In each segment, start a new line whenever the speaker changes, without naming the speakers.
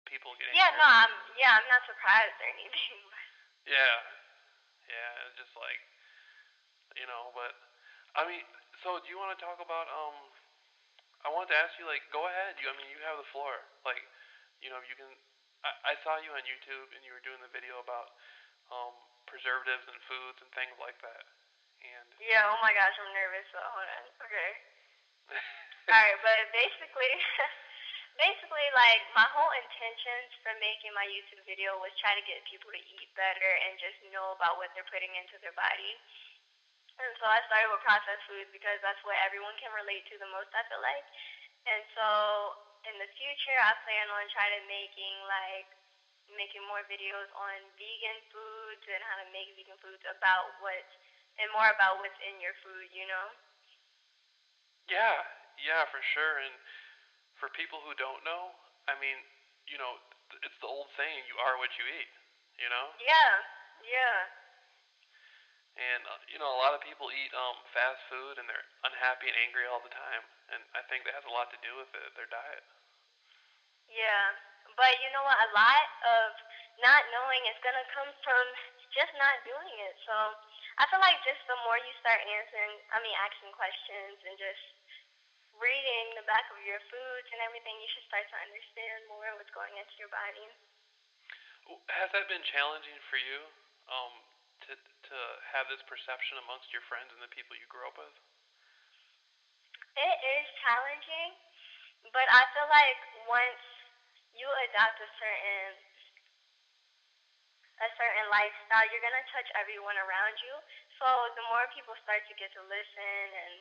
people getting
Yeah, no,
hurt.
I'm not surprised or anything.
Yeah, yeah, it's just like but I mean, so do you want to talk about I wanted to ask you, like, go ahead. I mean, you have the floor. Like, you can. I saw you on YouTube and you were doing the video about um, preservatives and foods and things like that. And
Yeah, oh my gosh, I'm nervous. So hold on. Okay. All right, but basically, basically, like my whole intentions for making my YouTube video was try to get people to eat better and just know about what they're putting into their body. And so I started with processed foods because that's what everyone can relate to the most, I feel like. And so in the future, I plan on trying to making more videos on vegan foods and how to make vegan foods about what and more about what's in your food, you know?
yeah, yeah, for sure. And for people who don't know, I mean, it's the old saying, you are what you eat. You know.
Yeah, yeah.
And a lot of people eat fast food and they're unhappy and angry all the time. And I think that has a lot to do with it, their diet.
Yeah, but you know what? A lot of not knowing is gonna come from just not doing it. So I feel like just the more you start asking questions and just reading the back of your foods and everything, you should start to understand more what's going into your body.
Has that been challenging for you, um, to have this perception amongst your friends and the people you grew up with?
It is challenging, but I feel like once you adopt a certain lifestyle, you're gonna touch everyone around you. So the more people start to get to listen and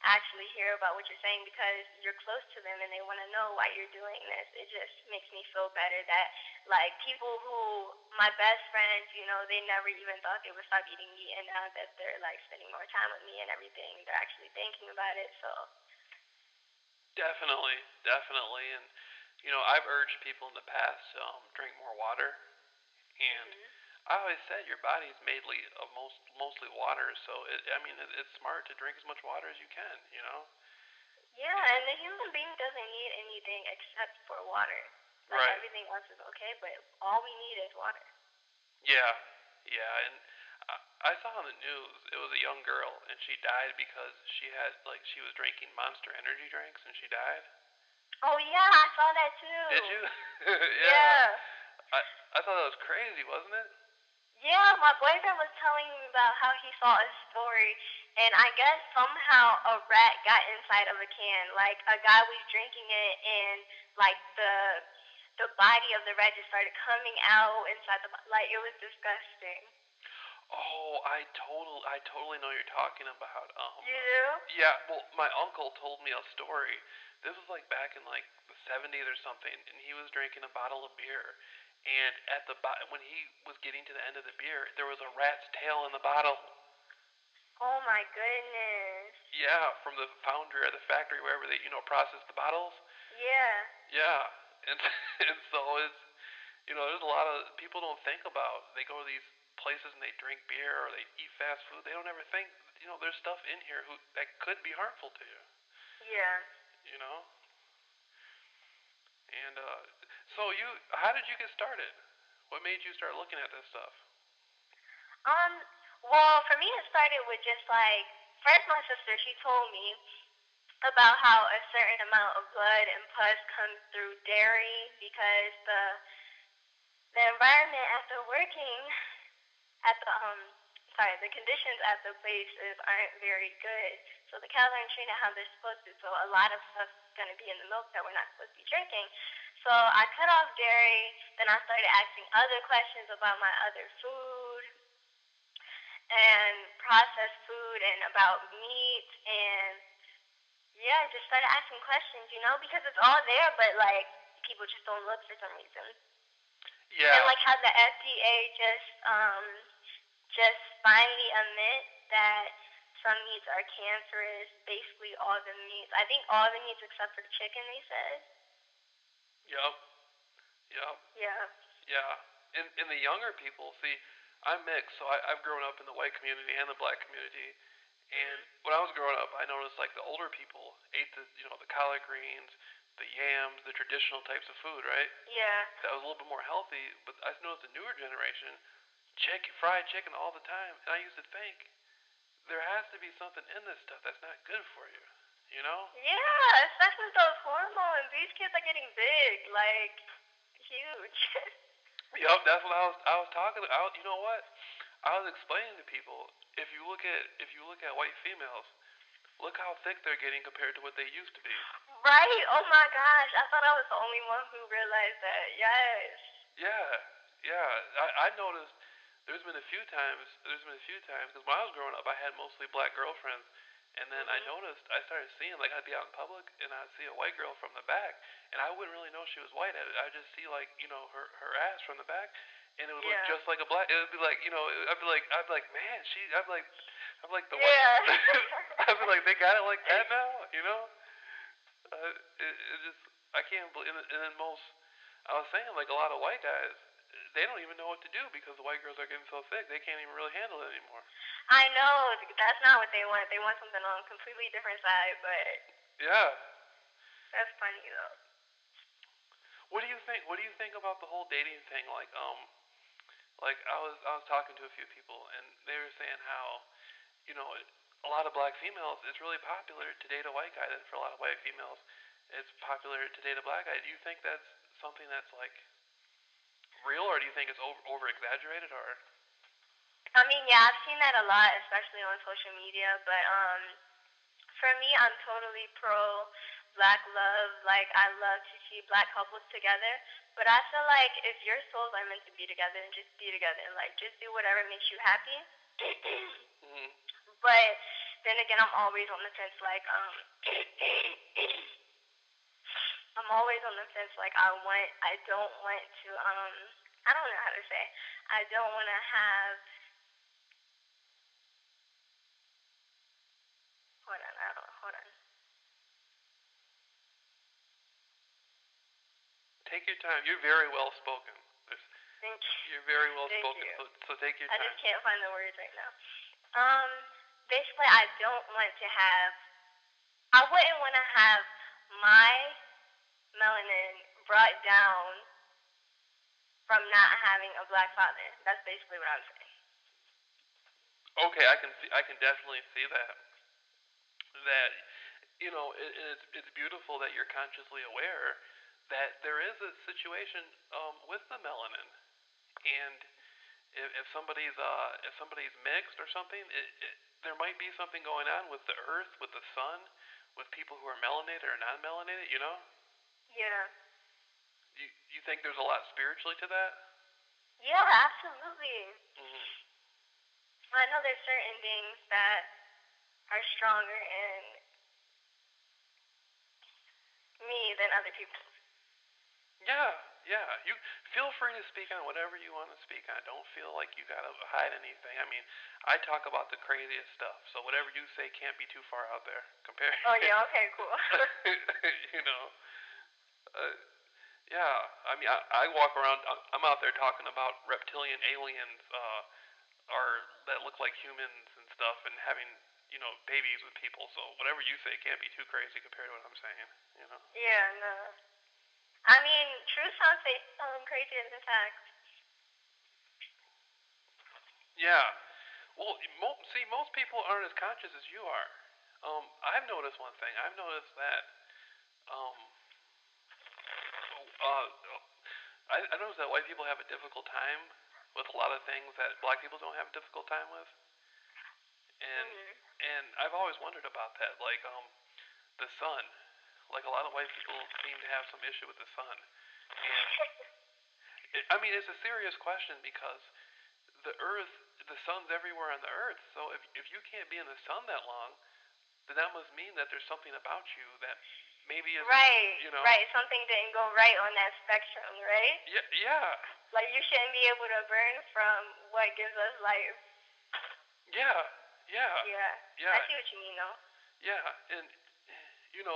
actually hear about what you're saying because you're close to them and they want to know why you're doing this. It just makes me feel better that like people who my best friends, they never even thought they would stop eating meat and now that they're like spending more time with me and everything, they're actually thinking about it. So
Definitely, definitely. And I've urged people in the past to drink more water. And
mhm.
I always said your body's mainly of mostly water, so it's smart to drink as much water as you can.
Yeah,
And
and the human being doesn't need anything except for water. Like
right,
everything else is okay, but all we need is water.
yeah, yeah. And I saw on the news it was a young girl and she died because she was drinking Monster energy drinks and she died.
Oh yeah, I saw that too.
Did you? Yeah.
Yeah.
I I thought that was crazy, wasn't it?
Yeah, my boyfriend was telling me about how he saw a story, and I guess somehow a rat got inside of a can. Like a guy was drinking it, and like the body of the rat just started coming out inside like it was disgusting.
Oh, I totally know what you're talking about.
You know?
Yeah, well, my uncle told me a story. This was like back in like the 70s or something, and he was drinking a bottle of beer. And when he was getting to the end of the beer, there was a rat's tail in the bottle.
Oh my goodness.
Yeah, from the foundry or the factory wherever they process the bottles.
Yeah.
Yeah, and and so there's a lot of people don't think about. They go to these places and they drink beer or they eat fast food. They don't ever think there's stuff in here that could be harmful to you.
Yeah.
You know. And so how did you get started? What made you start looking at this stuff?
Um. Well, for me, it started with just like first my sister. She told me about how a certain amount of blood and pus comes through dairy because the environment after working at the conditions at the places aren't very good. So the cows aren't treated how they're supposed to. So a lot of stuff's gonna be in the milk that we're not supposed to be drinking. So I cut off dairy, then I started asking other questions about my other food and processed food and about meat and yeah, just started asking questions, because it's all there, but like people just don't look for some reason. And
Yeah,
like how the FDA just finally admit that some meats are cancerous. Basically, all the meats. I think all the meats except for chicken. They said.
yep, yep,
Yeah.
yeah. In the younger people, see, I'm mixed, so I've grown up in the white community and the black community. And
Mhm.
when I was growing up, I noticed like the older people ate the collard greens, the yams, the traditional types of food, right?
Yeah.
That was a little bit more healthy. But I noticed the newer generation, fried chicken all the time, and I used to think there has to be something in this stuff that's not good for you. You know?
Yeah, especially with those hormones. These kids are getting big, like huge.
Yep, that's what I was talking about. You know what? I was explaining to people if you look at white females, look how thick they're getting compared to what they used to be.
Right? Oh my gosh. I thought I was the only one who realized that. Yes.
Yeah, yeah. I noticed there's been a few times because when I was growing up, I had mostly black girlfriends, and then I
Mhm.
noticed I started seeing like I'd be out in public and I'd see a white girl from the back, and I wouldn't really know she was white. I'd just see like her ass from the back, and it would look
Yeah.
just like a black. It would be like I'd be like man, I'd be like the white.
Yeah.
I'd be like they got it like that now, you know? It just I can't believe. And then I was saying like a lot of white guys, they don't even know what to do because the white girls are getting so thick they can't even really handle it anymore.
I know that's not what they want. They want something on a completely different side, but
Yeah.
that's funny though.
What do you think? What do you think about the whole dating thing? Like I was talking to a few people and they were saying how you know a lot of black females it's really popular to date a white guy. And for a lot of white females, it's popular to date a black guy. Do you think that's something that's like real, or do you think it's over exaggerated, or?
I mean, yeah, I've seen that a lot, especially on social media. But for me, I'm totally pro black love. Like, I love to see black couples together. But I feel like if your souls are meant to be together, then just be together. Like, just do whatever makes you happy.
Mm-hmm.
But then again, I'm always on the fence. Like, I'm always on the fence. Like, I don't want to, I don't know how to say. I don't want to have. Hold on, I don't. Hold on.
Take your time. You're very well spoken.
Thank you.
You're very well
Thank
spoken.
you.
So take your
I
time.
just can't find the words right now. Um, basically, I don't want to have. I wouldn't want to have my melanin brought down from not having a black father. That's basically what I'm saying.
Okay, I can definitely see that. That it's beautiful that you're consciously aware that there is a situation with the melanin, and if somebody's mixed or something, there might be something going on with the earth, with the sun, with people who are melanated or non-melanated. You know,
Yeah.
you think there's a lot spiritually to that?
Yeah, absolutely.
Mm-hmm.
I know there's certain things that are stronger in me than other people.
Yeah, yeah. You feel free to speak on whatever you want to speak on. Don't feel like you gotta hide anything. I mean, I talk about the craziest stuff, so whatever you say can't be too far out there. Compare,
Oh yeah, okay, cool.
you know. Uh, yeah, I mean, I walk around. I'm out there talking about reptilian aliens, are that look like humans and stuff, and having babies with people. So whatever you say can't be too crazy compared to what I'm saying. You know.
Yeah, no. I mean, truth sounds crazier than facts.
Yeah. Well, see, most people aren't as conscious as you are. I've noticed one thing. I've noticed that. Um, uh, I noticed that white people have a difficult time with a lot of things that black people don't have a difficult time with, and
Mhm.
and I've always wondered about that. Like the sun. Like a lot of white people seem to have some issue with the sun, and I mean it's a serious question because the earth, the sun's everywhere on the earth. So if you can't be in the sun that long, then that must mean that there's something about you that maybe isn't,
Right,
you know.
right. Something didn't go right on that spectrum, right?
Yeah, yeah,
Like you shouldn't be able to burn from what gives us life.
yeah, yeah,
Yeah, I
yeah,
see what you mean, though.
yeah. And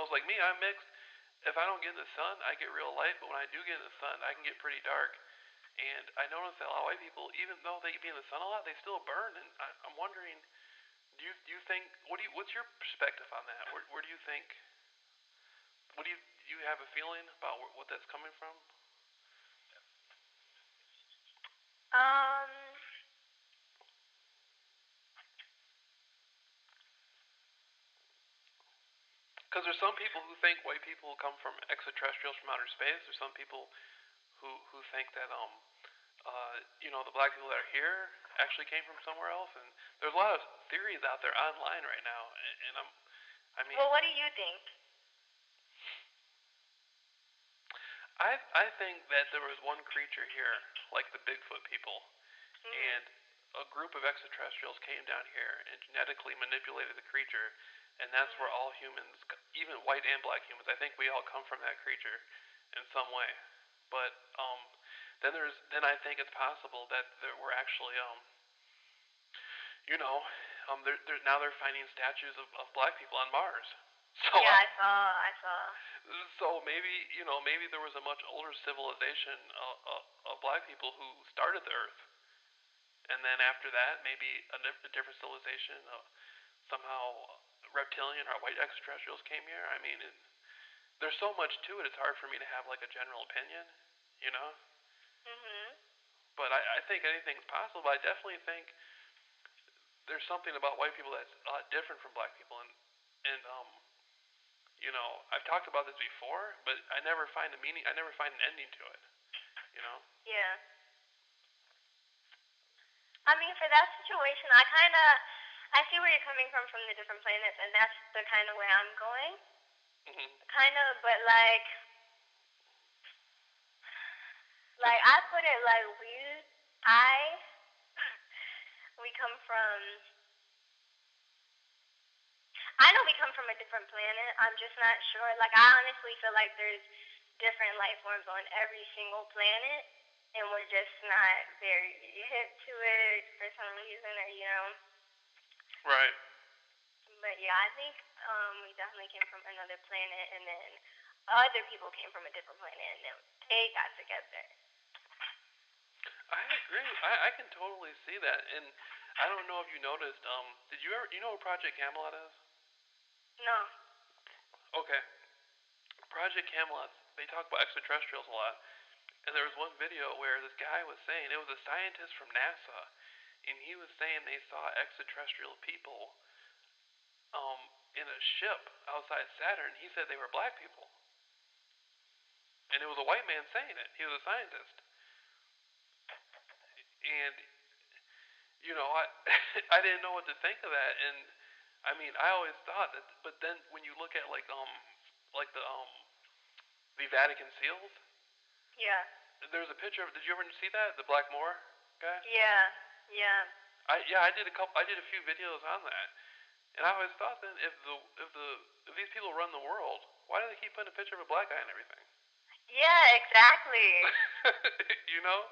it's like me. I'm mixed. If I don't get in the sun, I get real light. But when I do get in the sun, I can get pretty dark. And I notice that a lot of white people, even though they be in the sun a lot, they still burn. And I'm wondering, do you think what's your perspective on that? Where do you think? What do you you have a feeling about what that's coming from?
Um,
Because there's some people who think white people come from extraterrestrials from outer space. There's some people who think that the black people that are here actually came from somewhere else, and there's a lot of theories out there online right now. And I mean,
well, what do you think?
I think that there was one creature here, like the Bigfoot people,
Mhm.
and a group of extraterrestrials came down here and genetically manipulated the creature, and that's where
Mhm.
all humans, even white and black humans, I think we all come from that creature in some way. But then I think it's possible that there were actually you know now they're finding statues of black people on Mars. So
Yeah, I saw. I saw.
so maybe there was a much older civilization of black people who started the Earth, and then after that maybe a different civilization somehow reptilian or white extraterrestrials came here. I mean, there's so much to it. It's hard for me to have like a general opinion, you know.
Mhm.
But I think anything's possible. But I definitely think there's something about white people that's a lot different from black people, and I've talked about this before, but I never find a meaning. I never find an ending to it. You know.
Yeah. I mean, for that situation, I see where you're coming from the different planets, and that's the kind of way I'm going.
Hmm.
Kind of, but like
It's
I put it like I, we come from. I know we come from a different planet. I'm just not sure. Like I honestly feel like there's different life forms on every single planet, and we're just not very hip to it for some reason, or
right.
But yeah, I think we definitely came from another planet, and then other people came from a different planet, and then they got together.
I agree. I can totally see that, and I don't know if you noticed. Did you ever? You know what Project Camelot is?
No.
Okay. Project Camelot. They talk about extraterrestrials a lot, and there was one video where this guy was saying it was a scientist from NASA, and he was saying they saw extraterrestrial people in a ship outside Saturn. He said they were black people, and it was a white man saying it. He was a scientist, and I I didn't know what to think of that, and I mean I always thought that, but then when you look at like the Vatican seals,
Yeah.
there's a picture of. Did you ever see that the Black Moor guy?
Yeah. Yeah.
I did I did a few videos on that, and I always thought then if these people run the world, why do they keep putting a picture of a black guy and everything?
Yeah. Exactly.
you know,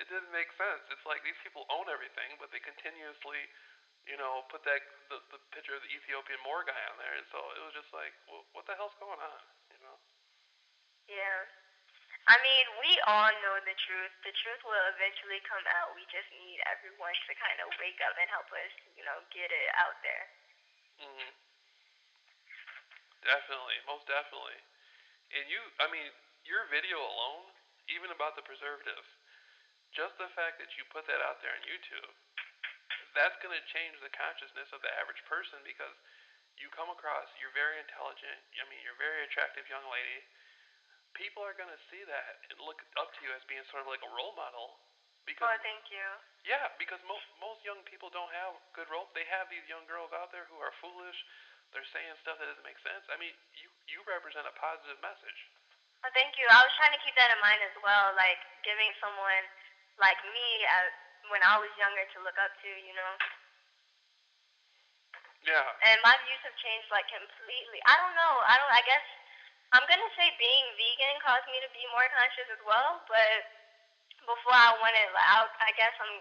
it didn't make sense. It's like these people own everything, but they continuously put the picture of the Ethiopian Moor guy on there, and so it was just like, well, what the hell's going on? You know?
Yeah. I mean, we all know the truth. The truth will eventually come out. We just need everyone to kind of wake up and help us, get it out there.
Hmm. Definitely, most definitely. And I mean, your video alone, even about the preservatives, just the fact that you put that out there on YouTube, that's going to change the consciousness of the average person because you come across, you're very intelligent. I mean, you're a very attractive young lady. People are going to see that and look up to you as being sort of like a role model because
Oh, thank you.
yeah, because most young people don't have good role. They have these young girls out there who are foolish. They're saying stuff that doesn't make sense. I mean, you represent a positive message.
Oh, thank you. I was trying to keep that in mind as well, like giving someone like me when I was younger to look up to.
Yeah.
And my views have changed like completely. I don't know. I guess I'm gonna say being vegan caused me to be more conscious as well, but before I wanted, like, I guess I'm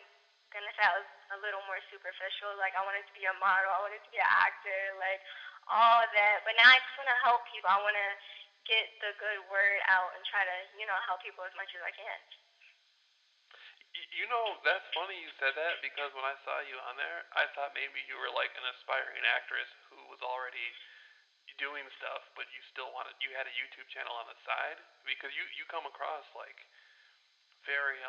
gonna say I was a little more superficial. Like I wanted to be a model, I wanted to be an actor, like all of that. But now I just want to help people. I want to get the good word out and try to, help people as much as I can.
That's funny you said that because when I saw you on there, I thought maybe you were like an aspiring actress who was already doing stuff, but you still wanted you had a YouTube channel on the side because you come across like very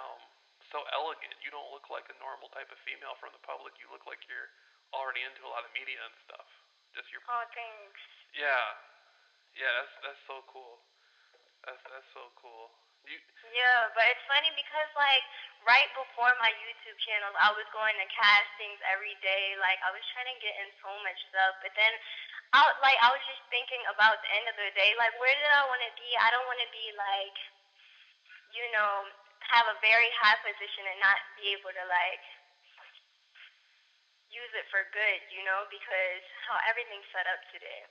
so elegant. You don't look like a normal type of female from the public. You look like you're already into a lot of media and stuff. Just your
Oh, thanks.
yeah, yeah. That's so cool. That's so cool. You
Yeah, but it's funny because like right before my YouTube channel, I was going to castings every day. Like I was trying to get in so much stuff, but then I was just thinking about the end of the day, like where did I want to be? I don't want to be like you know have a very high position and not be able to like use it for good, because how everything's set up today.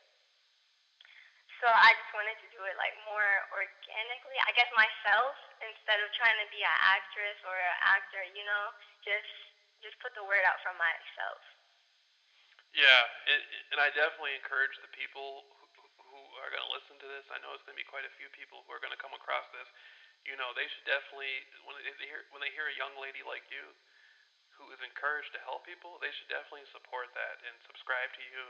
So I just wanted to do it like more organically. I guess myself instead of trying to be an actress or an actor, just just put the word out from myself.
yeah, and I definitely encourage the people who are going to listen to this. I know it's going to be quite a few people who are going to come across this. They should definitely when they hear a young lady like you who is encouraged to help people, they should definitely support that and subscribe to you.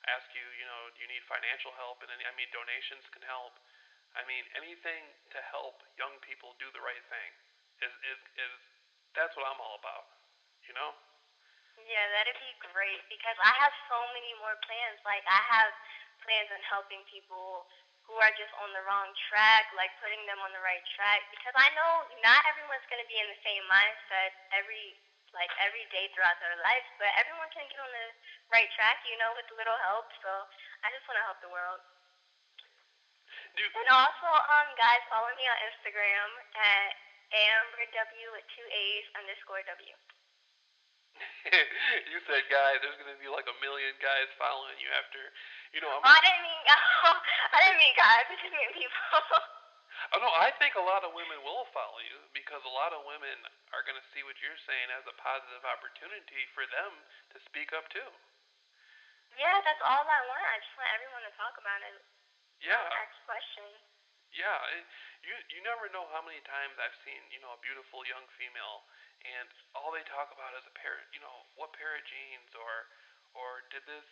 Ask you, do you need financial help? And any, I mean, donations can help. I mean, anything to help young people do the right thing is that's what I'm all about. You know?
Yeah, that'd be great because I have so many more plans. Like I have plans on helping people who are just on the wrong track, like putting them on the right track because I know not everyone's going to be in the same mindset every day throughout their life, but everyone can get on the right track, with a little help. So I just want to help the world.
Do
And also, guys, follow me on Instagram at amberw with two A's underscore W.
you said guys, there's gonna be like a million guys following you after. I'm.
Oh, I didn't mean I didn't mean guys. I just mean people.
Oh no, I think a lot of women will follow you because a lot of women are gonna see what you're saying as a positive opportunity for them to speak up too.
Yeah, that's all I want. I just want everyone to talk about it.
Yeah,
Ask questions.
yeah. You never know how many times I've seen a beautiful young female, and all they talk about is a pair. What pair of jeans or did this.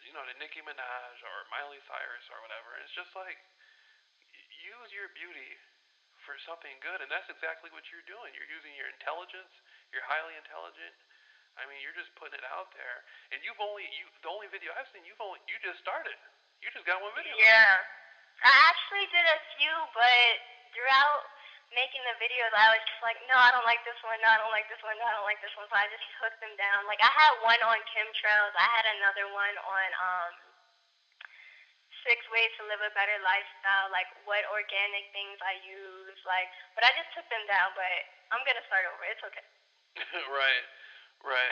Did Nicki Minaj or Miley Cyrus or whatever. And it's just like use your beauty for something good, and that's exactly what you're doing. You're using your intelligence. You're highly intelligent. I mean, you're just putting it out there. And the only video I've seen, you just started. You just got one video out.
Yeah. I actually did a few, but throughout making the videos, I was just like, no, I don't like this one. No, I don't like this one. No, I don't like this one. So I just took them down. Like I had one on chemtrails. I had another one on 6 ways to live a better lifestyle. Like what organic things I use. But I just took them down. But I'm gonna start over. It's okay.
right, right.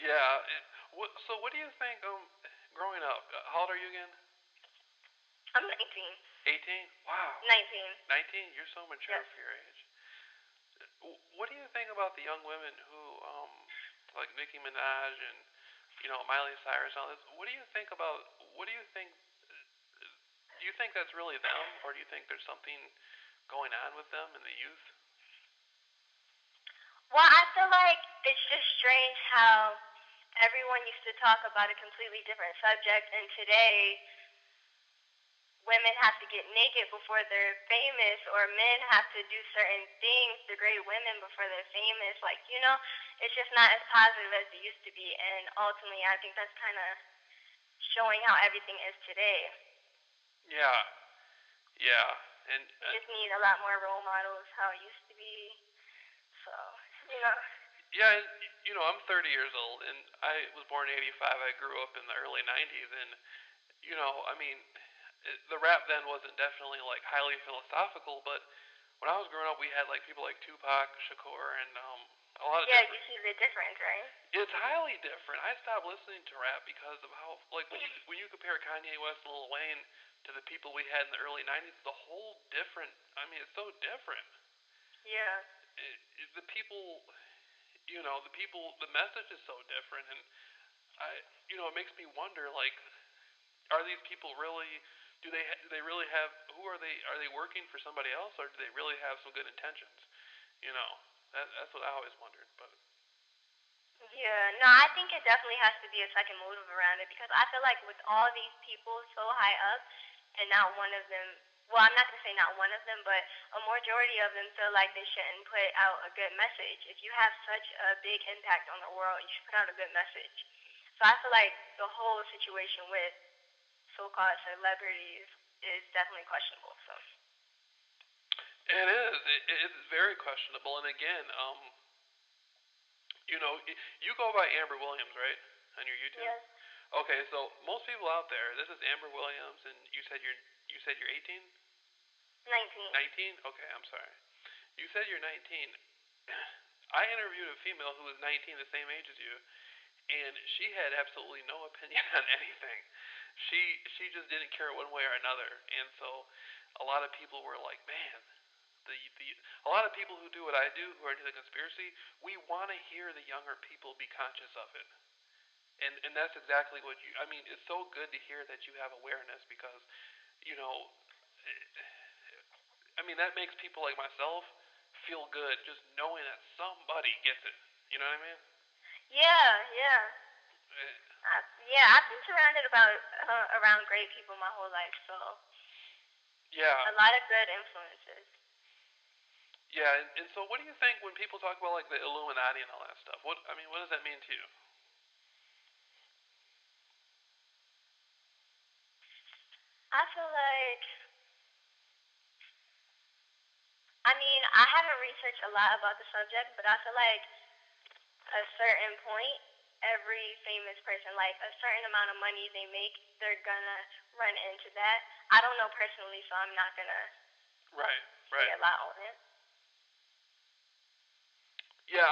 Yeah. So what do you think? Growing up, how old are you again?
I'm 19.
18. Wow.
19.
19. You're so mature
Yes.
for your age. What do you think about the young women who, like Nicki Minaj and Miley Cyrus and all this? What do you think about? What do you think? Do you think that's really them, or do you think there's something going on with them and the youth?
Well, I feel like it's just strange how everyone used to talk about a completely different subject, and today women have to get naked before they're famous, or men have to do certain things to degrade women before they're famous. It's just not as positive as it used to be, and ultimately, I think that's kind of showing how everything is today.
Yeah, yeah, and
We just need a lot more role models, how it used to be. So, you know.
yeah, I'm 30 years old, and I was born in '85. I grew up in the early '90s, and I mean, the rap then wasn't definitely like highly philosophical, but when I was growing up, we had like people like Tupac Shakur and a lot of
Yeah, you
different.
see the difference, right?
It's highly different. I stopped listening to rap because of how like when you compare Kanye West and Lil Wayne to the people we had in the early '90s, the whole different. I mean, it's so different.
Yeah.
The people, the message is so different, and it makes me wonder like, are these people really? Do they really have? Who are they? Are they working for somebody else, or do they really have some good intentions? You know, that's what I always wondered. But
Yeah, no, I think it definitely has to be a second motive around it because I feel like with all these people so high up, and not one of them, well, I'm not gonna say not one of them, but a majority of them feel like they shouldn't put out a good message. If you have such a big impact on the world, you should put out a good message. So I feel like the whole situation with so-called celebrities is definitely questionable. So
It is. It's very questionable. And again, you go by Amber Williams, right, on your YouTube?
yes,
Okay, so most people out there, this is Amber Williams, and you said you're 18,
19.
19. Okay, I'm sorry. You said you're 19. I interviewed a female who was 19, the same age as you, and she had absolutely no opinion on anything. She just didn't care one way or another, and so a lot of people were like, man, the a lot of people who do what I do, who are into the conspiracy, we want to hear the younger people be conscious of it. And that's exactly what you. I mean, it's so good to hear that you have awareness because you know, I mean that makes people like myself feel good just knowing that somebody gets it. You know what I mean?
Yeah, yeah.
Eh,
Yeah, I've been surrounded around great people my whole life, so
yeah,
a lot of good influences.
yeah. And so, what do you think when people talk about like the Illuminati and all that stuff? What I mean, what does that mean to you?
I feel like, I mean, I haven't researched a lot about the subject, but I feel like a certain point, every famous person, like a certain amount of money they make, they're gonna run into that. I don't know personally, so I'm not gonna
Right,
say
right.
a lot on it.
Yeah,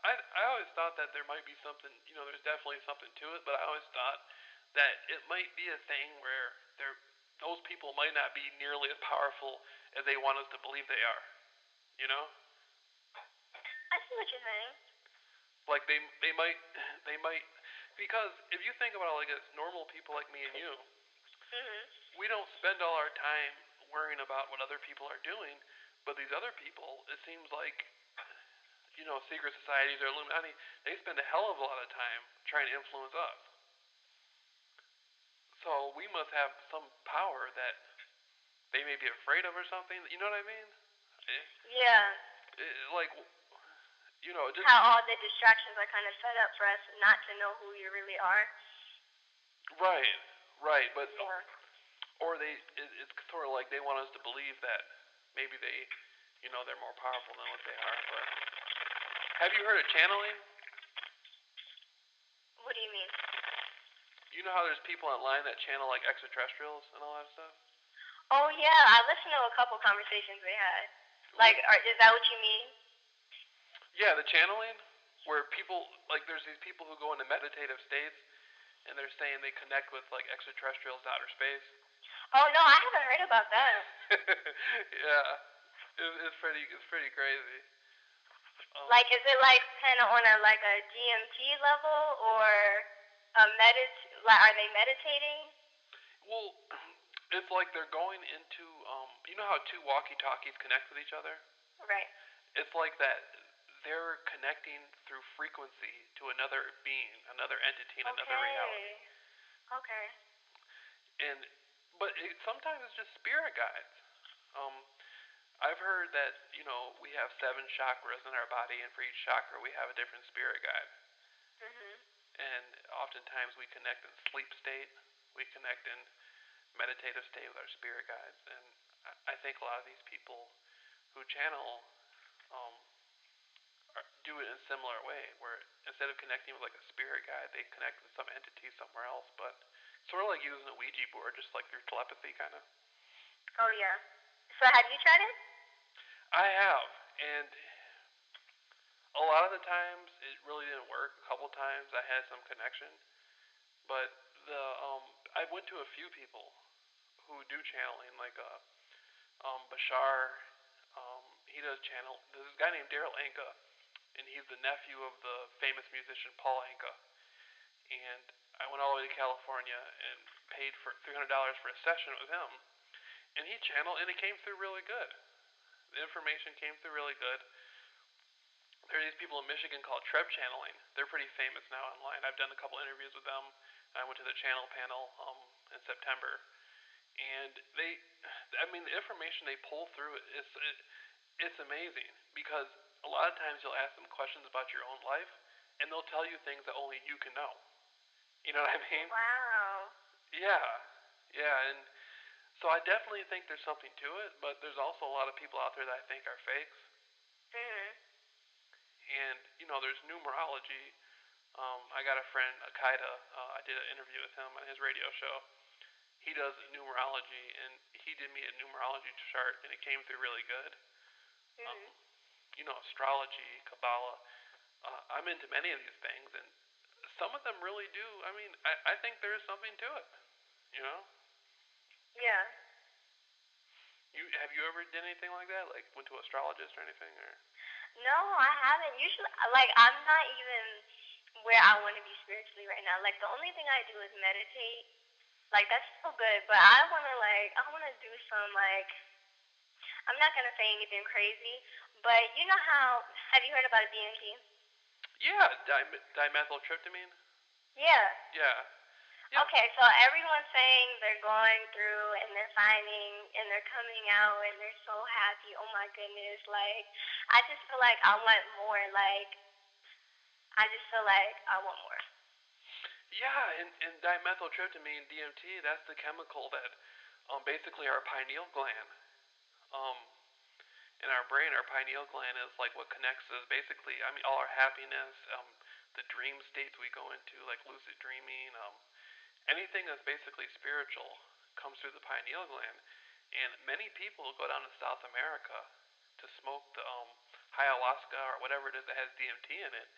I always thought that there might be something. There's definitely something to it, but I always thought that it might be a thing where those people might not be nearly as powerful as they want us to believe they are. You know,
I see what you're saying.
like they might because if you think about it like this, normal people like me and you,
Mhm.
we don't spend all our time worrying about what other people are doing, but these other people, it seems like secret societies or Illuminati, they spend a hell of a lot of time trying to influence us. So we must have some power that they may be afraid of or something. You know what I mean?
Yeah.
Like, just
How all the distractions are kind of set up for us not to know who you really are.
right, right. But
Yeah.
or it's sort of like they want us to believe that maybe they're more powerful than what they are. But have you heard of channeling?
What do you mean?
You know how there's people online that channel like extraterrestrials and all that stuff.
Oh yeah, I listened to a couple conversations they had.
Well,
Is that what you mean?
yeah, the channeling where people like there's these people who go into meditative states and they're saying they connect with like extraterrestrials in outer space.
Oh no, I haven't heard about that.
Yeah, it's pretty crazy.
Like, is it like kind of on a like a DMT level or a Like, are they meditating?
Well, it's like they're going into you know how two walkie-talkies connect with each other?
Right.
It's like that. They're connecting through frequency to another being, another entity, in another reality.
Okay. Okay.
And sometimes it's just spirit guides. Um, I've heard that we have 7 chakras in our body, and for each chakra we have a different spirit guide.
Mhm.
And oftentimes we connect in sleep state, we connect in meditative state with our spirit guides. And I think a lot of these people who channel um, do it in a similar way, where instead of connecting with like a spirit guide, they connect with some entity somewhere else. But sort of like using a Ouija board, just like through telepathy, kind of.
Oh yeah. So have you tried it?
I have, and a lot of the times it really didn't work. A couple times I had some connection, but the I went to a few people who do channeling, like Bashar. He does channel. There's this guy named Daryl Anka, and he's the nephew of the famous musician Paul Anka. And I went all the way to California and paid for $300 for a session with him, and he channeled, and it came through really good. The information came through really good. There are these people in Michigan called Treb Channeling. They're pretty famous now online. I've done a couple interviews with them. I went to the channel panel in September, and I mean, the information they pull through it's amazing because a lot of times you'll ask them questions about your own life, and they'll tell you things that only you can know. You know what I mean?
Wow.
Yeah, yeah, and so I definitely think there's something to it, but there's also a lot of people out there that I think are fakes.
Mhm.
And there's numerology. I got a friend, Akaida. I did an interview with him on his radio show. He does numerology, and he did me a numerology chart, and it came through really good. Um,
Mhm.
astrology, Kabbalah. I'm into many of these things, and some of them really do. I mean, I think there is something to it. You know,
Yeah.
you ever did anything like that? Like went to an astrologist or anything, or?
No, I haven't. Usually, like, I'm not even where I want to be spiritually right now. Like, the only thing I do is meditate. Like, that's so good, but I want to do some, like, I'm not going to say anything crazy, but you know how, have you heard about DMT?
Yeah, dimethyltryptamine.
Yeah.
Yeah, yeah,
Okay, so everyone's saying they're going through and they're finding and they're coming out and they're so happy. Oh my goodness. Like, I just feel like I want more. Like, I just feel like I want more.
yeah. And dimethyltryptamine, DMT. That's the chemical that, basically our pineal gland, um, in our brain. Our pineal gland is like what connects us. Basically, I mean, all our happiness, the dream states we go into, like lucid dreaming, anything that's basically spiritual comes through the pineal gland. And many people go down to South America to smoke the ayahuasca or whatever it is that has DMT in it.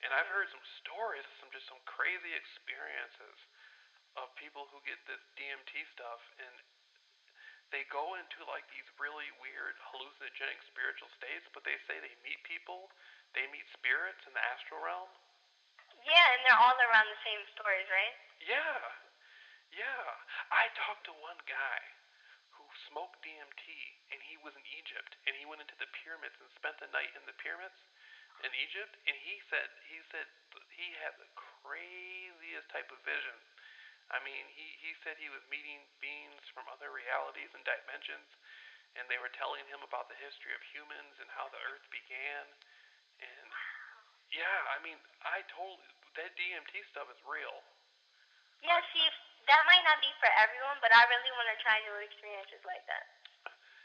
And I've
Mhm.
heard some stories of some crazy experiences of people who get this DMT stuff, and they go into like these really weird hallucinogenic spiritual states, but they say they meet people, they meet spirits in the astral realm.
Yeah, and they're all around the same stories, right?
Yeah, yeah. I talked to one guy who smoked DMT, and he was in Egypt, and he went into the pyramids and spent the night in the pyramids in Egypt, and he said he had the craziest type of vision. I mean, he said he was meeting beings from other realities and dimensions, and they were telling him about the history of humans and how the earth began. And yeah, I mean, I totally that DMT stuff is real.
Yeah, see, that might not be for everyone, but I really want to try new experiences like that.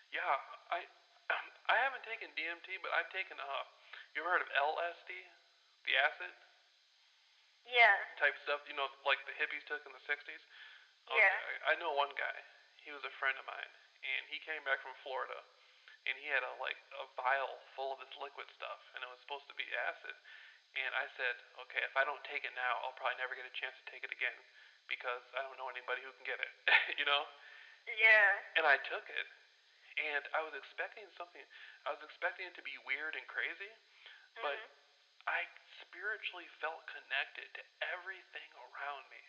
Yeah, I haven't taken DMT, but I've taken you ever heard of LSD, the acid
Yeah.
type stuff? Like the hippies took in the '60s.
Yeah.
Okay, I know one guy. He was a friend of mine, and he came back from Florida, and he had a vial full of this liquid stuff, and it was supposed to be acid. And I said, okay, if I don't take it now, I'll probably never get a chance to take it again because I don't know anybody who can get it, you know.
Yeah.
And I took it, and I was expecting something. I was expecting it to be weird and crazy, but
Mhm.
I spiritually felt connected to everything around me.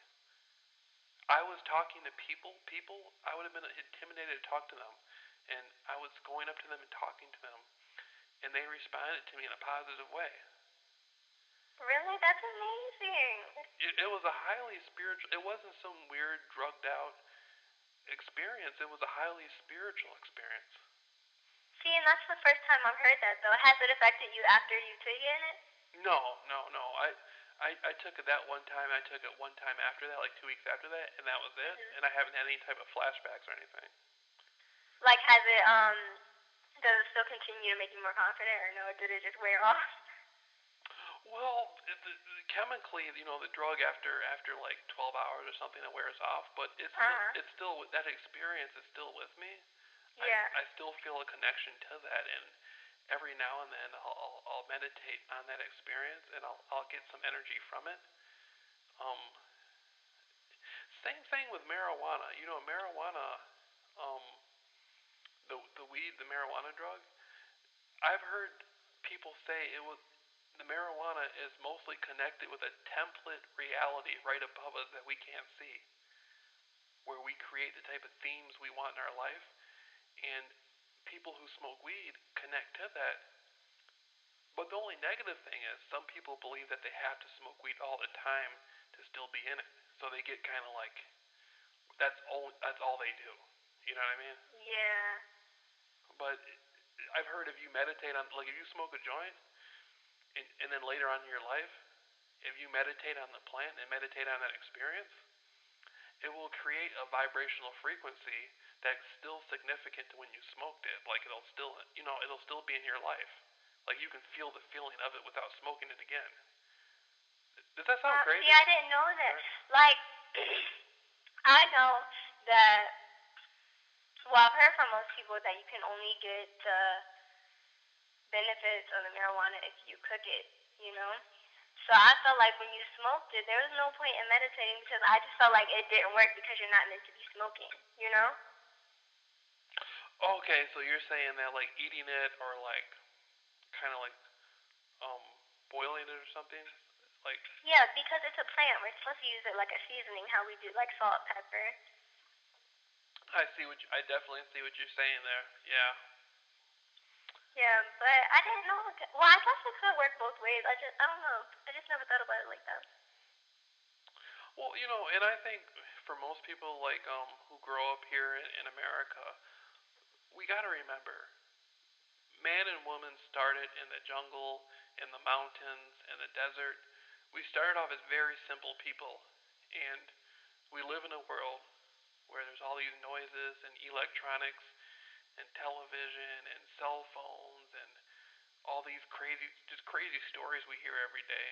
I was talking to people I would have been intimidated to talk to them, and I was going up to them and talking to them, and they responded to me in a positive way.
Really? That's amazing.
It was a highly spiritual. It wasn't some weird drugged out experience. It was a highly spiritual experience.
See, and that's the first time I've heard that, though. Has it affected you after you took it?
No, no, no. I took it that one time. I took it one time after that, like 2 weeks after that, and that was it.
Mhm.
And I haven't had any type of flashbacks or anything.
Like, does it still continue to make you more confident, or no? Did it just wear off?
Well, chemically, the drug after like 12 hours or something, it wears off. But
Uh huh.
it's still that experience is still with me.
Yeah.
I still feel a connection to that, and every now and then I'll meditate on that experience, and I'll get some energy from it. Um, Same thing with marijuana. Marijuana, um, the weed, the marijuana drug. I've heard people say the marijuana is mostly connected with a template reality right above us that we can't see, where we create the type of themes we want in our life, and people who smoke weed connect to that But the only negative thing is some people believe that they have to smoke weed all the time to still be in it. So they get kind of like that's all they do. You know what I mean?
Yeah.
But I've heard if you meditate on like if you smoke a joint and then later on in your life, if you meditate on the plant and meditate on that experience, it will create a vibrational frequency that's still significant to when you smoked it. Like it'll still be in your life. Like you can feel the feeling of it without smoking it again. Does that sound
See,
crazy?
I didn't know that. Like, I know that. Well, I've heard from most people that you can only get the benefits of the marijuana if you cook it. You know. So I felt like when you smoked it, there was no point in meditating because I just felt like it didn't work because you're not meant to be smoking. You know.
Okay, so you're saying that like eating it or like kind of like um boiling it or something? Like
Yeah, because it's a plant. We're supposed to use it like a seasoning, how we do like salt, pepper.
I definitely see what you're saying there. Yeah.
Yeah, but I didn't know. Well, I guess it could work both ways. I don't know. I just never thought about it like that.
Well, and I think for most people like who grow up here in America, we got to remember man and woman started in the jungle, in the mountains, in the desert. We started off as very simple people, and we live in a world where there's all these noises and electronics and television and cell phones and all these just crazy stories we hear every day.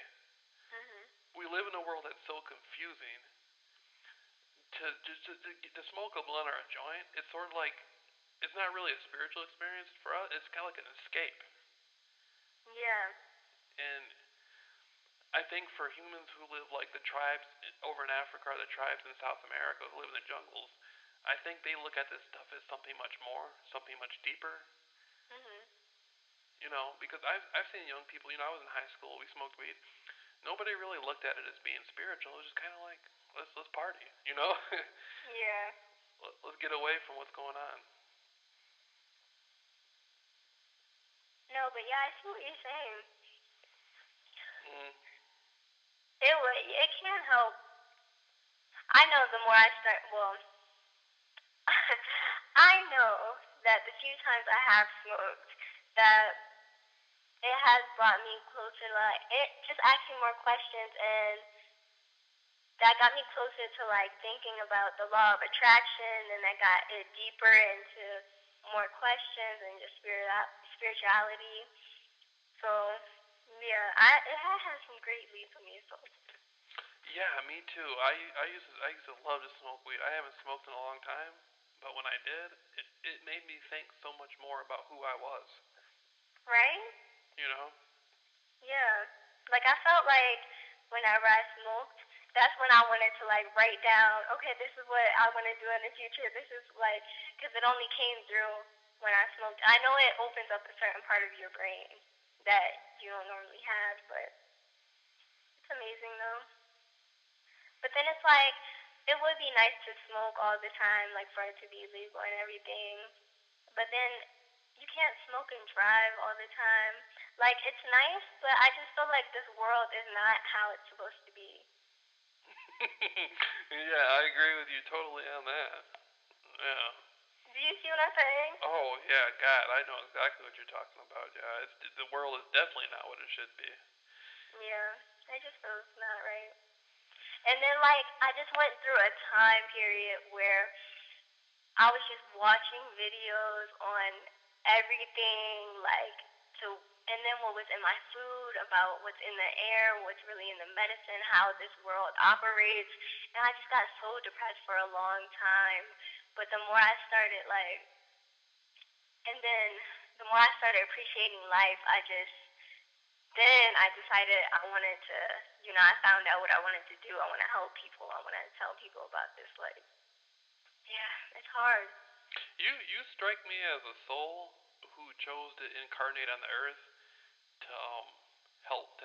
Mhm.
We live in a world that's so confusing. To smoke a blunt or a joint, it's sort of like it's not really a spiritual experience for us. It's kind of like an escape.
Yeah.
And I think for humans who live like the tribes over in Africa or the tribes in South America who live in the jungles, I think they look at this stuff as something much more, something much deeper.
Mhm.
Because I've seen young people. I was in high school. We smoked weed. Nobody really looked at it as being spiritual. It was just kind of like let's party.
Yeah.
Let's get away from what's going on.
No, but yeah, I see what you're saying.
Mm.
It can help. I know the more I start. Well, I know that the few times I have smoked, that it has brought me closer. Like it just asking more questions, and that got me closer to like thinking about the law of attraction, and that got it deeper into more questions and just spirituality. So yeah, it has some great leads for me. So
Yeah, me too. I used to love to smoke weed. I haven't smoked in a long time, but when I did, it made me think so much more about who I was.
right,
You know?
yeah, like I felt like whenever I smoked, that's when I wanted to like write down, okay, this is what I want to do in the future. This is like, because it only came through when I smoked. I know it opens up a certain part of your brain that you don't normally have, but it's amazing though. But then it's like, it would be nice to smoke all the time, like for it to be legal and everything. But then you can't smoke and drive all the time. Like it's nice, but I just feel like this world is not how it's supposed to be.
Yeah, I agree with you totally on that. Yeah.
Do you see what I'm saying?
Oh yeah, God, I know exactly what you're talking about. Yeah, the world is definitely not what it should be.
Yeah, I just feel it's not right. And then like I just went through a time period where I was just watching videos on everything, like to, and then what was in my food, about what's in the air, what's really in the medicine, how this world operates, and I just got so depressed for a long time. But the more I started and then the more I started appreciating life, then I decided I wanted to, I found out what I wanted to do. I want to help people. I want to tell people about this. Like, yeah, it's hard.
You strike me as a soul who chose to incarnate on the earth to help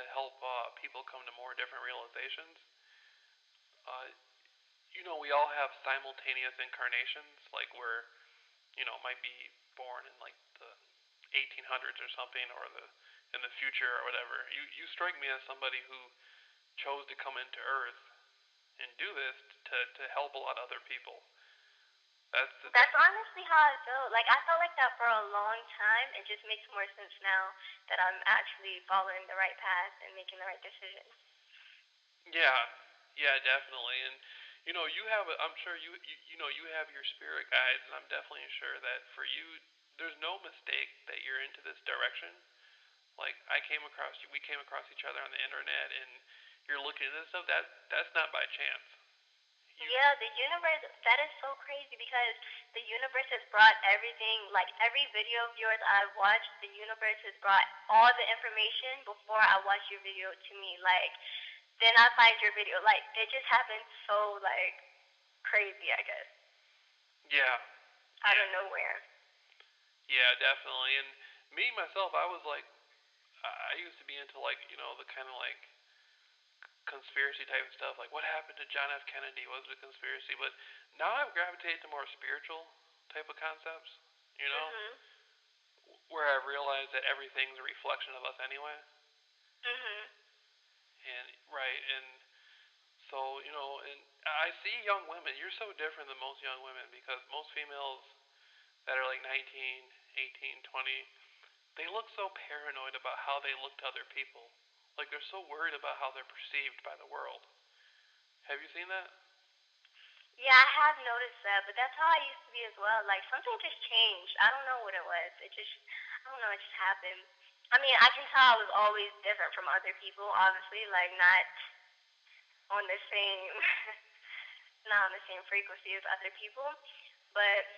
people come to more different realizations. Uh, we all have simultaneous incarnations, like might be born in like the 1800s or something, or the in the future or whatever. You strike me as somebody who chose to come into Earth and do this to help a lot of other people. That's the that.
That's honestly how I felt. Like I felt like that for a long time. It just makes more sense now that I'm actually following the right path and making the right decisions.
Yeah, yeah, definitely. And you have. I'm sure you have your spirit guides, and I'm definitely sure that for you, there's no mistake that you're into this direction. Like I came across you, we came across each other on the internet, and you're looking at this stuff. That's not by chance. You.
Yeah, the universe, that is so crazy because the universe has brought everything, like every video of yours I've watched, the universe has brought all the information before I watch your video to me. Like, then I find your video. Like, it just happens so, like, crazy, I guess,
Yeah,
out
yeah,
of nowhere.
yeah, definitely. And me myself, I was like, I used to be into like the kind of like conspiracy type of stuff, like what happened to John F. Kennedy? Was it a conspiracy? But now I've gravitated to more spiritual type of concepts. You know,
Mhm.
where I've realized that everything's a reflection of us anyway.
Mhm.
And right, and so and I see young women. You're so different than most young women because most females that are like 19, 18, 20, they look so paranoid about how they look to other people. Like they're so worried about how they're perceived by the world. Have you seen that?
Yeah, I have noticed that, but that's how I used to be as well. Like something just changed. I don't know what it was. It just, I don't know. It just happened. I mean, I can tell I was always different from other people. Obviously, like not on the same, not on the same frequency as other people. But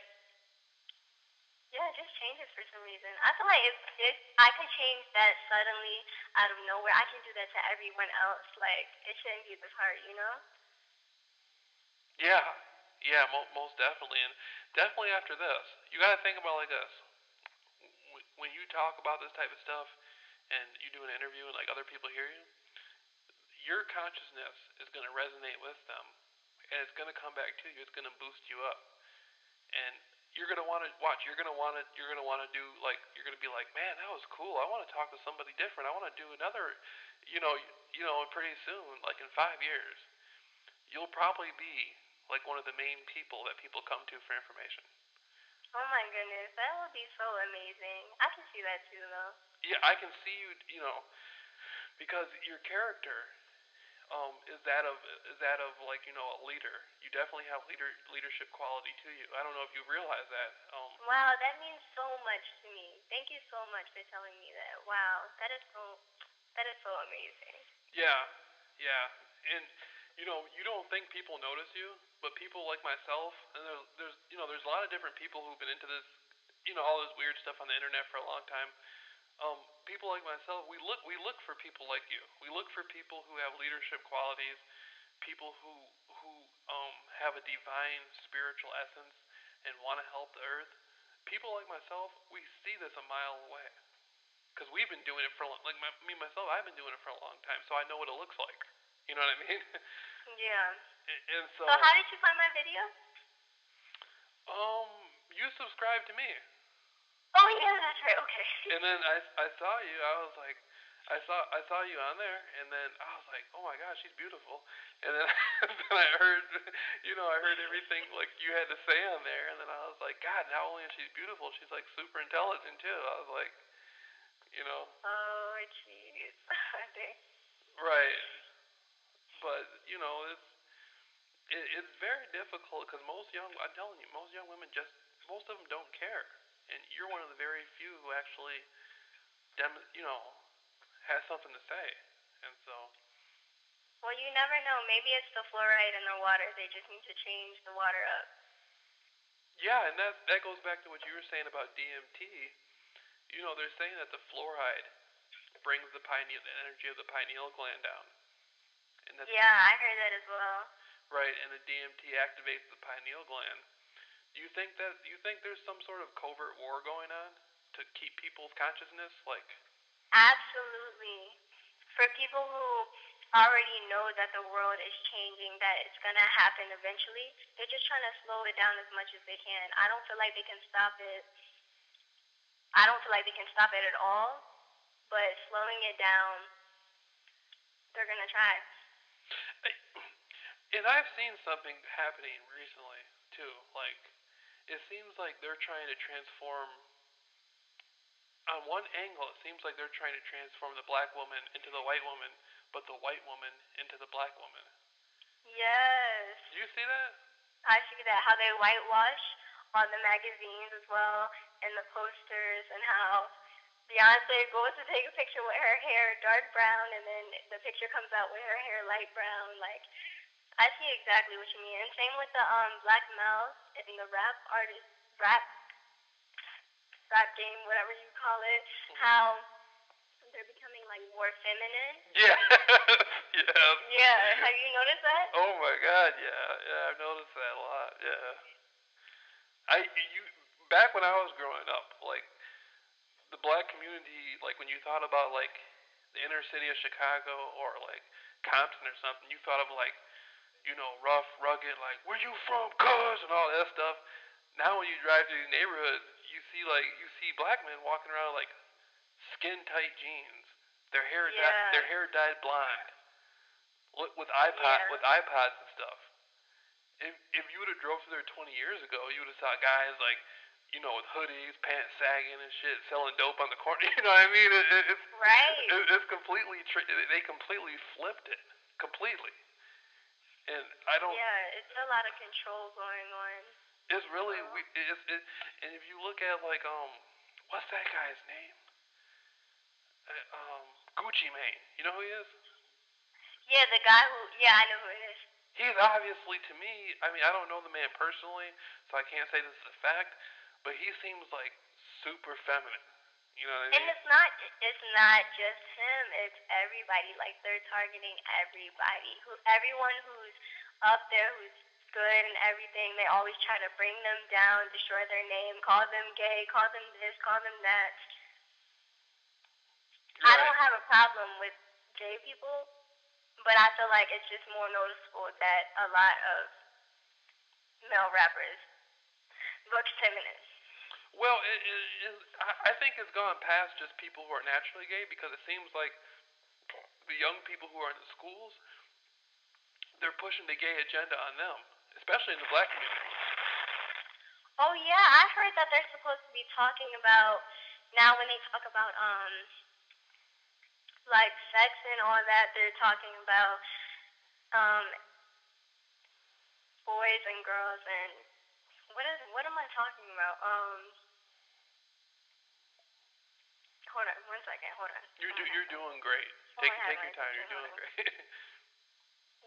yeah, it just changes for some reason. I feel like if I can change that suddenly out of nowhere, I can do that to everyone else. Like it shouldn't be this hard, you know?
Yeah, yeah, most definitely, and definitely after this, you got to think about it like this: when you talk about this type of stuff, and you do an interview, and like other people hear you, your consciousness is going to resonate with them, and it's going to come back to you. It's going to boost you up, and you're going to want to watch. You're going to want to do like. You're going to be like, man, that was cool. I want to talk to somebody different. I want to do another. You know, pretty soon, like in 5 years, you'll probably be like one of the main people that people come to for information.
Oh my goodness, that would be so amazing. I can see that too, though.
Yeah, I can see you. Because your character is that of like a leader. You definitely have leadership quality to you. I don't know if you realize that.
Wow, that means so much to me. Thank you so much for telling me that. Wow, that is so amazing.
Yeah, yeah, and you don't think people notice you, but people like myself, and there's a lot of different people who've been into this, all this weird stuff on the internet for a long time. People like myself, we look for people like you. We look for people who have leadership qualities, people who have a divine spiritual essence and want to help the earth. People like myself, we see this a mile away because we've been doing it for like me myself. I've been doing it for a long time, so I know what it looks like. You know what I mean?
Yeah.
And so,
So how did you find my video?
you subscribed to me,
Oh yeah, that's right. Okay.
and then I saw you. I was like, I saw you on there, and then I was like, oh my gosh, she's beautiful. And then then I heard, I heard everything like you had to say on there, and then I was like, God, not only is she beautiful, she's like super intelligent too. I was like, you know,
Oh jeez. Okay.
right. But it's very difficult because I'm telling you, most young women most of them don't care, and you're one of the very few who actually has something to say, and so.
Well, you never know. Maybe it's the fluoride in the water. They just need to change the water up.
Yeah, and that goes back to what you were saying about DMT. They're saying that the fluoride brings the energy of the pineal gland down, and that
Yeah, I heard that as well.
right, and the DMT activates the pineal gland. Do you think there's some sort of covert war going on to keep people's consciousness like?
Absolutely. For people who already know that the world is changing, that it's going to happen eventually, they're just trying to slow it down as much as they can. I don't feel like they can stop it. I don't feel like they can stop it at all, but slowing it down, they're gonna try.
And I've seen something happening recently too. Like it seems like they're trying to transform. On one angle, it seems like they're trying to transform the black woman into the white woman, but the white woman into the black woman.
Yes,
Do you see that?
I see that. How they whitewash on the magazines as well and the posters, and how Beyonce goes to take a picture with her hair dark brown, and then the picture comes out with her hair light brown. Like, I see exactly what you mean. And same with the black males in the rap rap game, whatever you call it.
Mm-hmm.
How they're becoming like more feminine.
Yes, yes.
Yeah, have you noticed that?
Oh my God, yeah, yeah. I've noticed that a lot. Yeah. You back when I was growing up, like the black community, like when you thought about like the inner city of Chicago or like Compton or something, you thought of like rough, rugged, like where you from, cuz, and all that stuff. Now when you drive through the neighborhood, you see black men walking around like skin tight jeans,
Yeah.
their hair dyed blonde, with
Yeah.
iPods and stuff. If you would have drove through there 20 years ago, you would have saw guys like with hoodies, pants sagging and shit, selling dope on the corner. You know what I mean?
Right.
It's completely they completely flipped it completely, and I don't.
Yeah, it's a lot of control going on
It's
as
really
well.
and if you look at like what's that guy's name? Gucci Mane. You know who he is?
Yeah, the guy who, yeah, I know who it is.
He's obviously to me. I mean, I don't know the man personally, so I can't say this is a fact, but he seems like super feminine. You know what I
And
mean?
it's not just him, it's everybody. Like, they're targeting everybody. Everyone who's up there, who's good and everything, they always try to bring them down, destroy their name, call them gay, call them this, call them that. I
Right.
don't have a problem with gay people, but I feel like it's just more noticeable that a lot of male rappers look feminine.
Well, I think it's gone past just people who are naturally gay because it seems like the young people who are in the schools, they're pushing the gay agenda on them, especially in the black community.
Oh yeah, I heard that they're supposed to be talking about now when they talk about like sex and all that, they're talking about um boys and girls and what am I talking about? Hold on, 1 second, hold on.
You're doing great.
Someone had
Take
my
your time.
attention,
You're
hold
doing
on.
great.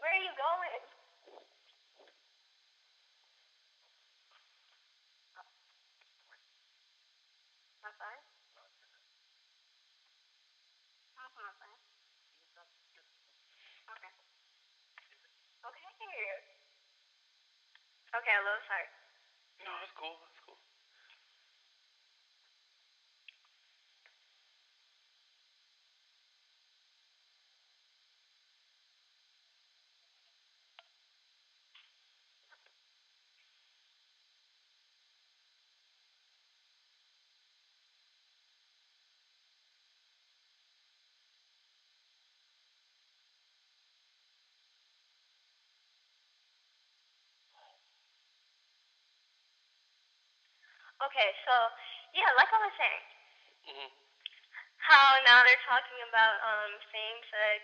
Where are you going? Outside? I'm outside. Okay. Okay. Okay, hello, sorry.
No, that's cool. That's cool.
Okay, so yeah, like I was saying,
Mhm.
how now they're talking about same sex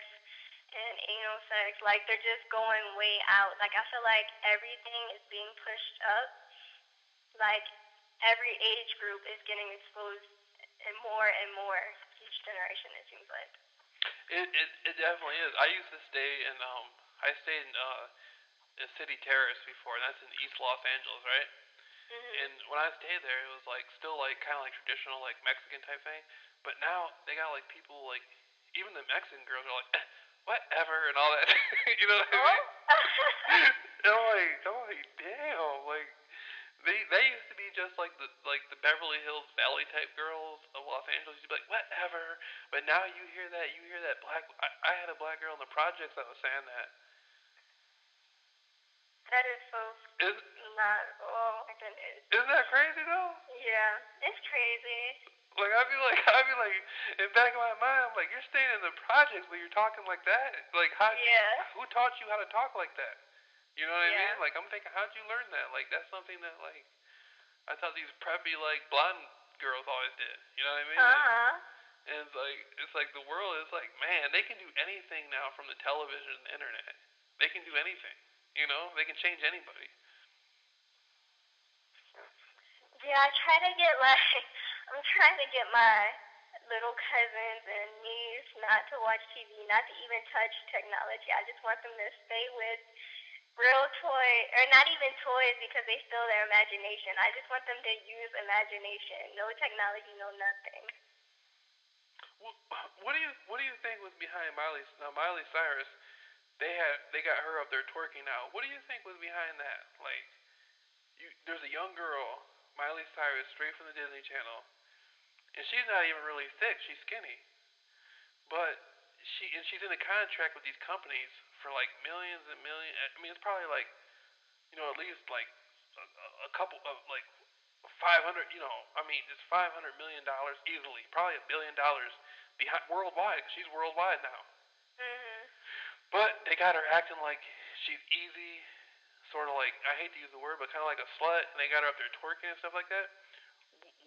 and anal sex, like they're just going way out. Like, I feel like everything is being pushed up. Like, every age group is getting exposed and more each generation, it seems like.
It definitely is. I used to stay in I stayed in City Terrace before, and that's in East Los Angeles, right?
Mhm.
And when I stayed there, it was like still like kind of like traditional like Mexican type thing. But now they got like people like even the Mexican girls are like whatever and all that. You know what I
Oh.
mean? And I'm like damn like they used to be just like the Beverly Hills Valley type girls of Los Angeles. You'd be like whatever, but now you hear that black. I had a black girl in the projects that was saying that.
That is so
Is
not. Oh my goodness.
isn't that crazy though?
Yeah, it's crazy.
Like I feel like in the back of my mind, I'm like, you're staying in the projects, but you're talking like that. Like,
Yeah.
who taught you how to talk like that? You know what I mean?
Yeah.
Like, I'm thinking, how'd you learn that? Like, that's something that like I thought these preppy like blonde girls always did. You know what I mean?
Uh-huh.
And it's like the world is like, man, they can do anything now from the television and the internet. They can do anything. You know, they can change anybody.
Yeah, I try to get like I'm trying to get my little cousins and niece not to watch TV, not to even touch technology. I just want them to stay with real toy or not even toys because they steal their imagination. I just want them to use imagination. No technology, no nothing.
What do you think was behind Miley Cyrus? They got her up there twerking out. What do you think was behind that? Like, there's a young girl, Miley Cyrus, straight from the Disney Channel, and she's not even really thick. She's skinny, but she's in a contract with these companies for like millions and millions. I mean, it's probably like, at least like a couple of like 500. I mean, it's $500 million easily, probably $1 billion behind worldwide. She's worldwide now,
Mhm.
but they got her acting like she's easy, sort of like, I hate to use the word, but kind of like a slut, and they got her up there twerking and stuff like that.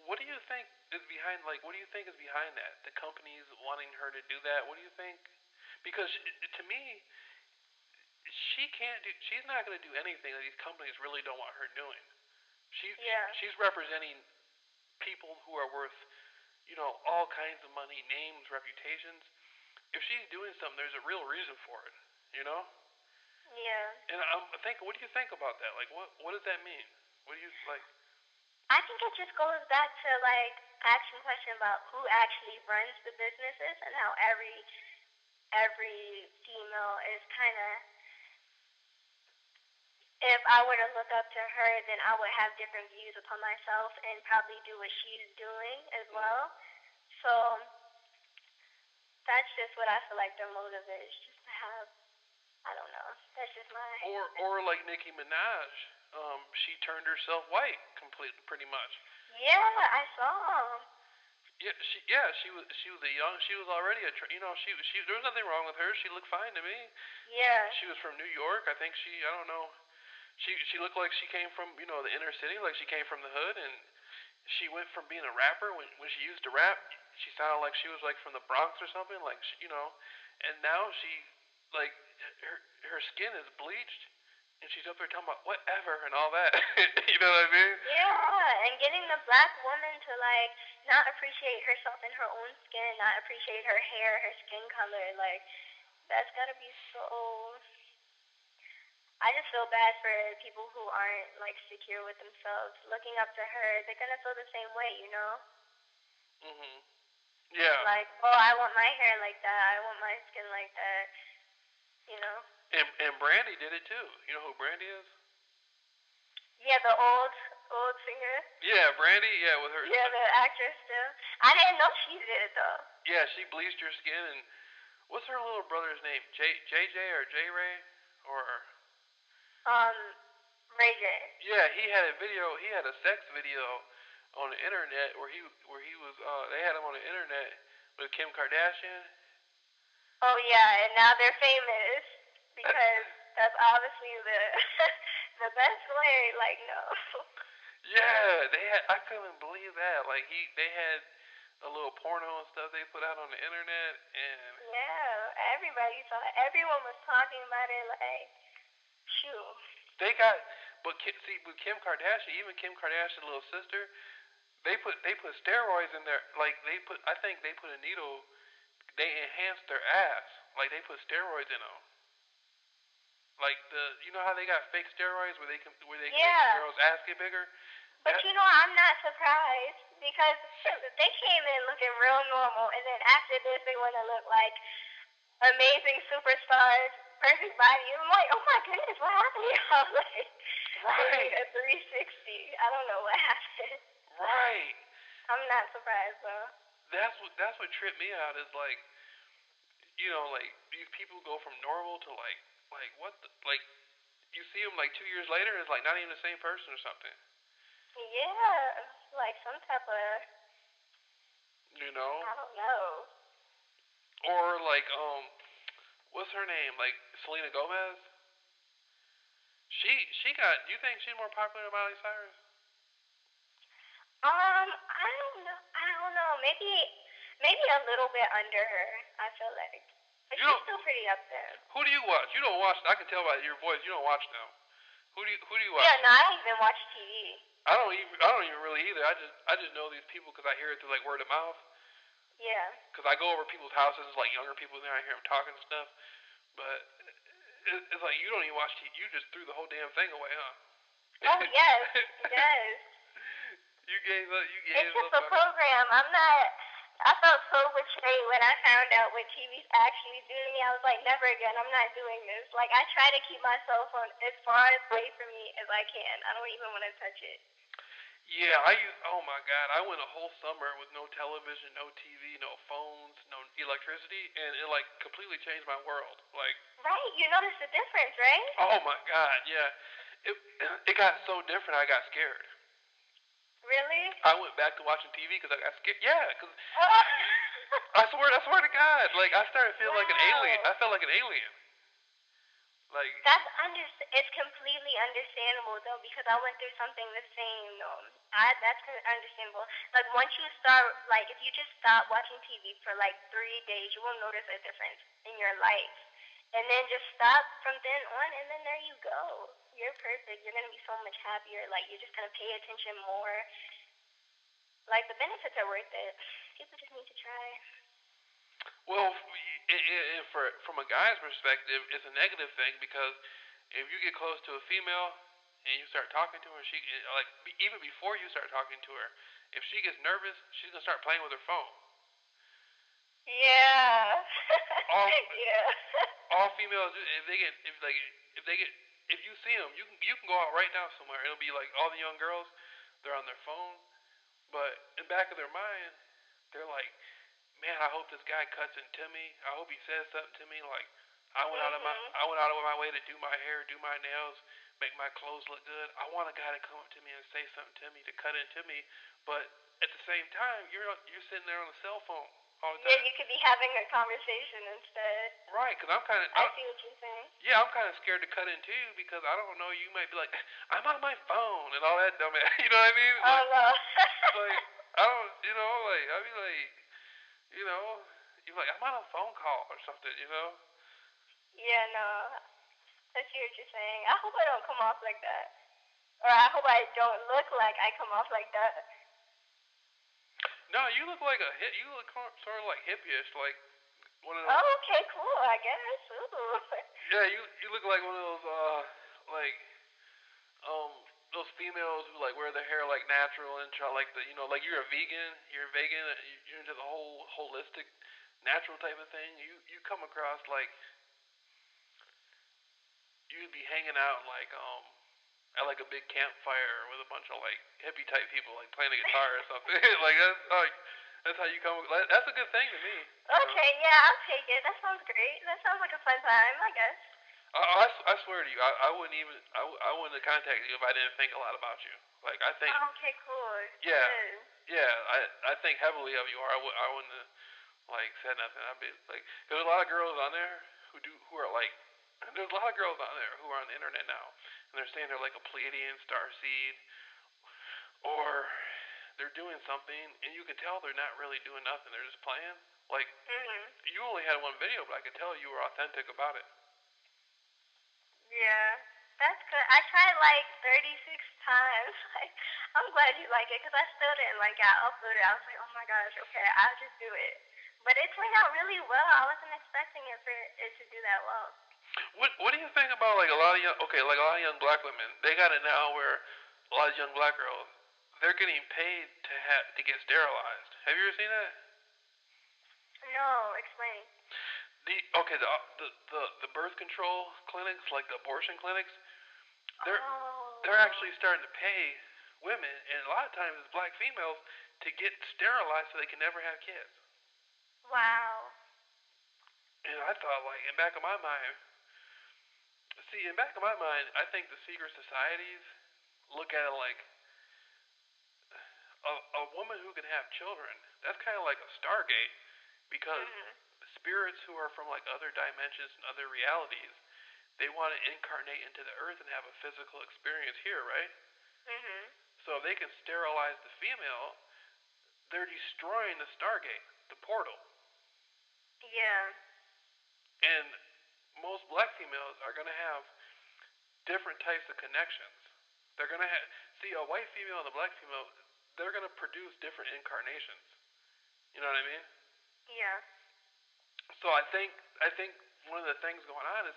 What do you think is behind? Like, what do you think is behind that? The companies wanting her to do that. What do you think? Because to me, she can't do. She's not going to do anything that these companies really don't want her doing. She's
Yeah.
she's representing people who are worth, all kinds of money, names, reputations. If she's doing something, there's a real reason for it. You know.
Yeah.
And I'm thinking, what do you think about that? Like, what does that mean? What do you like?
I think it just goes back to like asking question about who actually runs the businesses and how every female is kind of if I were to look up to her, then I would have different views upon myself and probably do what she's doing as
Mm.
well. So that's just what I feel like their motive is, just to have. I don't know. That's just my.
Or like Nicki Minaj, she turned herself white completely, pretty much.
Yeah, I saw.
She was a young, she was already she there was nothing wrong with her. She looked fine to me.
Yeah.
She was from New York. I think I don't know. She looked like she came from the inner city, like she came from the hood, and she went from being a rapper when she used to rap. She sounded like she was like from the Bronx or something, like and now she like her her skin is bleached, and she's up there talking about whatever and all that. You know what I mean?
Yeah, and getting the black woman to like not appreciate herself in her own skin, not appreciate her hair, her skin color, like that's gotta be so. I just feel bad for people who aren't like secure with themselves. Looking up to her, they're gonna feel the same way, you know?
Mhm. Yeah.
Like, oh, I want my hair like that. I want my skin like that. You know?
And Brandy did it too. You know who Brandy is?
Yeah, the old singer.
Yeah, Brandy. Yeah, with her.
Yeah, the actress too. I didn't know she did it though.
Yeah, she bleached her skin, and what's her little brother's name? JJ or J Ray or
Um, Ray J.
yeah, he had a video. He had a sex video on the internet where he was. They had him on the internet with Kim Kardashian.
Oh yeah, and now they're famous because that's obviously the the best way. Like no.
Yeah, they had. I couldn't believe that. Like they had a little porno and stuff they put out on the internet, and
Yeah, everybody saw it. Everyone was talking about it. Like, shoot.
they got. But see, with Kim Kardashian, even Kim Kardashian's little sister, they put steroids in there. Like I think they put a needle. They enhanced their ass. Like they put steroids in them. Like how they got fake steroids where they can make a
Yeah,
girl's ass get bigger.
but
That
you know, I'm not surprised because they came in looking real normal, and then after this, they want to look like amazing superstars, perfect body. I'm like, oh my goodness, what happened to y'all? Like, they did
right,
a 360. I don't know what happened.
right.
I'm not surprised though.
That's what tripped me out is like like these people go from normal to like what the, like you see them like 2 years later, it's like not even the same person or something.
Yeah, like some type of
You know,
I don't know.
or like what's her name? Like Selena Gomez. She got. Do you think she's more popular than Miley Cyrus?
I don't know. I don't know. Maybe a little bit under her. I feel like, but
You
she's
don't.
still pretty up there.
Who do you watch? You don't watch. I can tell by your voice. You don't watch them. Who do you watch?
Yeah, no, I don't even watch TV.
I don't even really either. I just know these people because I hear it through like word of mouth.
Yeah.
Because I go over people's houses, like younger people there, I hear them talking and stuff. But it's like you don't even watch TV. You just threw the whole damn thing away, huh?
Oh yes, yes.
You gave up. You
It's
gave
just
up
a
on it.
program. I'm not. I felt so betrayed when I found out what TV's actually do to me. I was like, never again. I'm not doing this. Like, I try to keep my cell phone as far away from me as I can. I don't even want to touch it.
Yeah, I used. Oh my God, I went a whole summer with no television, no TV, no phones, no electricity, and it like completely changed my world. Like,
Right? You notice the difference, right?
oh my God, yeah. It it got so different. I got scared.
Really?
I went back to watching TV because I got scared. Yeah, because
Oh.
I swear to God, like I started feeling like an alien.
Wow.
I felt like an alien. Like,
It's completely understandable though because I went through something the same. I that's understandable. Like once you start, like if you just stop watching TV for like 3 days, you will notice a difference in your life. And then just stop from then on, and then there you go. You're perfect. You're gonna be so much happier. Like you're just gonna pay attention more. Like the benefits are worth it. People just need to try.
well, for from a guy's perspective, it's a negative thing because if you get close to a female and you start talking to her, she like even before you start talking to her, if she gets nervous, she's gonna start playing with her phone.
Yeah.
All
Yeah.
all females, if they get if they get if you see them, you can go out right now somewhere. It'll be like all the young girls, they're on their phone, but in the back of their mind, they're like, man, I hope this guy cuts into me. I hope he says something to me. Like,
Mhm.
I went out of my way to do my hair, do my nails, make my clothes look good. I want a guy to come up to me and say something to me, to cut into me. But at the same time, you're sitting there on the cell phone all the
Yeah,
time.
you could be having a conversation instead.
Right? Because I'm kind of,
I see what you're saying.
yeah, I'm kind of scared to cut in too because I don't know. You might be like, I'm on my phone and all that dumb. You know what I mean?
Oh no.
Like I don't, like I'd be like, you know, you're like, I'm on a phone call or something, you know?
Yeah, no. I see what you're saying. I hope I don't come off like that. Or I hope I don't look like I come off like that.
No, you look like a hit. You look sort of like hippie-ish, like one of those.
Oh, okay, cool, I guess. Ooh.
Yeah, you look like one of those like um those females who like wear their hair like natural and try like the like you're a vegan. You're a vegan. You're into the whole holistic, natural type of thing. You come across like you'd be hanging out like at like a big campfire with a bunch of like hippie type people like playing a guitar or something. That's how you come. That's a good thing to me. You know.
Okay, yeah, I'll take it. That sounds great. That sounds like a fun time, I guess.
I swear to you, I wouldn't even I wouldn't have contacted you if I didn't think a lot about you. Like I think,
Oh, okay, cool.
yeah,
Good.
yeah, I think heavily of you. Or I wouldn't have like said nothing. I'd be like, there's a lot of girls on there who are like, there's a lot of girls on there who are on the internet now, and they're saying they're like a Pleiadian star seed, or they're doing something, and you can tell they're not really doing nothing. They're just playing. Like
Mhm.
you only had one video, but I could tell you were authentic about it.
Yeah. That's good. I tried like 36 times. Like, I'm glad you like it because I still didn't like it. I uploaded. I was like, oh my gosh, okay, I'll just do it. But it turned out really well. I wasn't expecting it for it to do that well.
What do you think about like a lot of young like a lot of young black women? They got it now where a lot of young black girls they're getting paid to get sterilized. Have you ever seen that?
No, explain.
The birth control clinics, like the abortion clinics, they're they're
Oh.
actually starting to pay women, and a lot of times it's black females, to get sterilized so they can never have kids.
Wow.
And I thought, like, in back of my mind, see, in back of my mind, I think the secret societies look at it like a woman who can have children, that's kind of like a Stargate because
Mhm.
spirits who are from like other dimensions and other realities, they want to incarnate into the earth and have a physical experience here, right?
Mhm.
So if they can sterilize the female, they're destroying the Stargate, the portal.
Yeah.
And most black females are going to have different types of connections. They're going to have, see, a white female and a black female, they're going to produce different incarnations. You know what I mean?
Yeah.
So I think one of the things going on is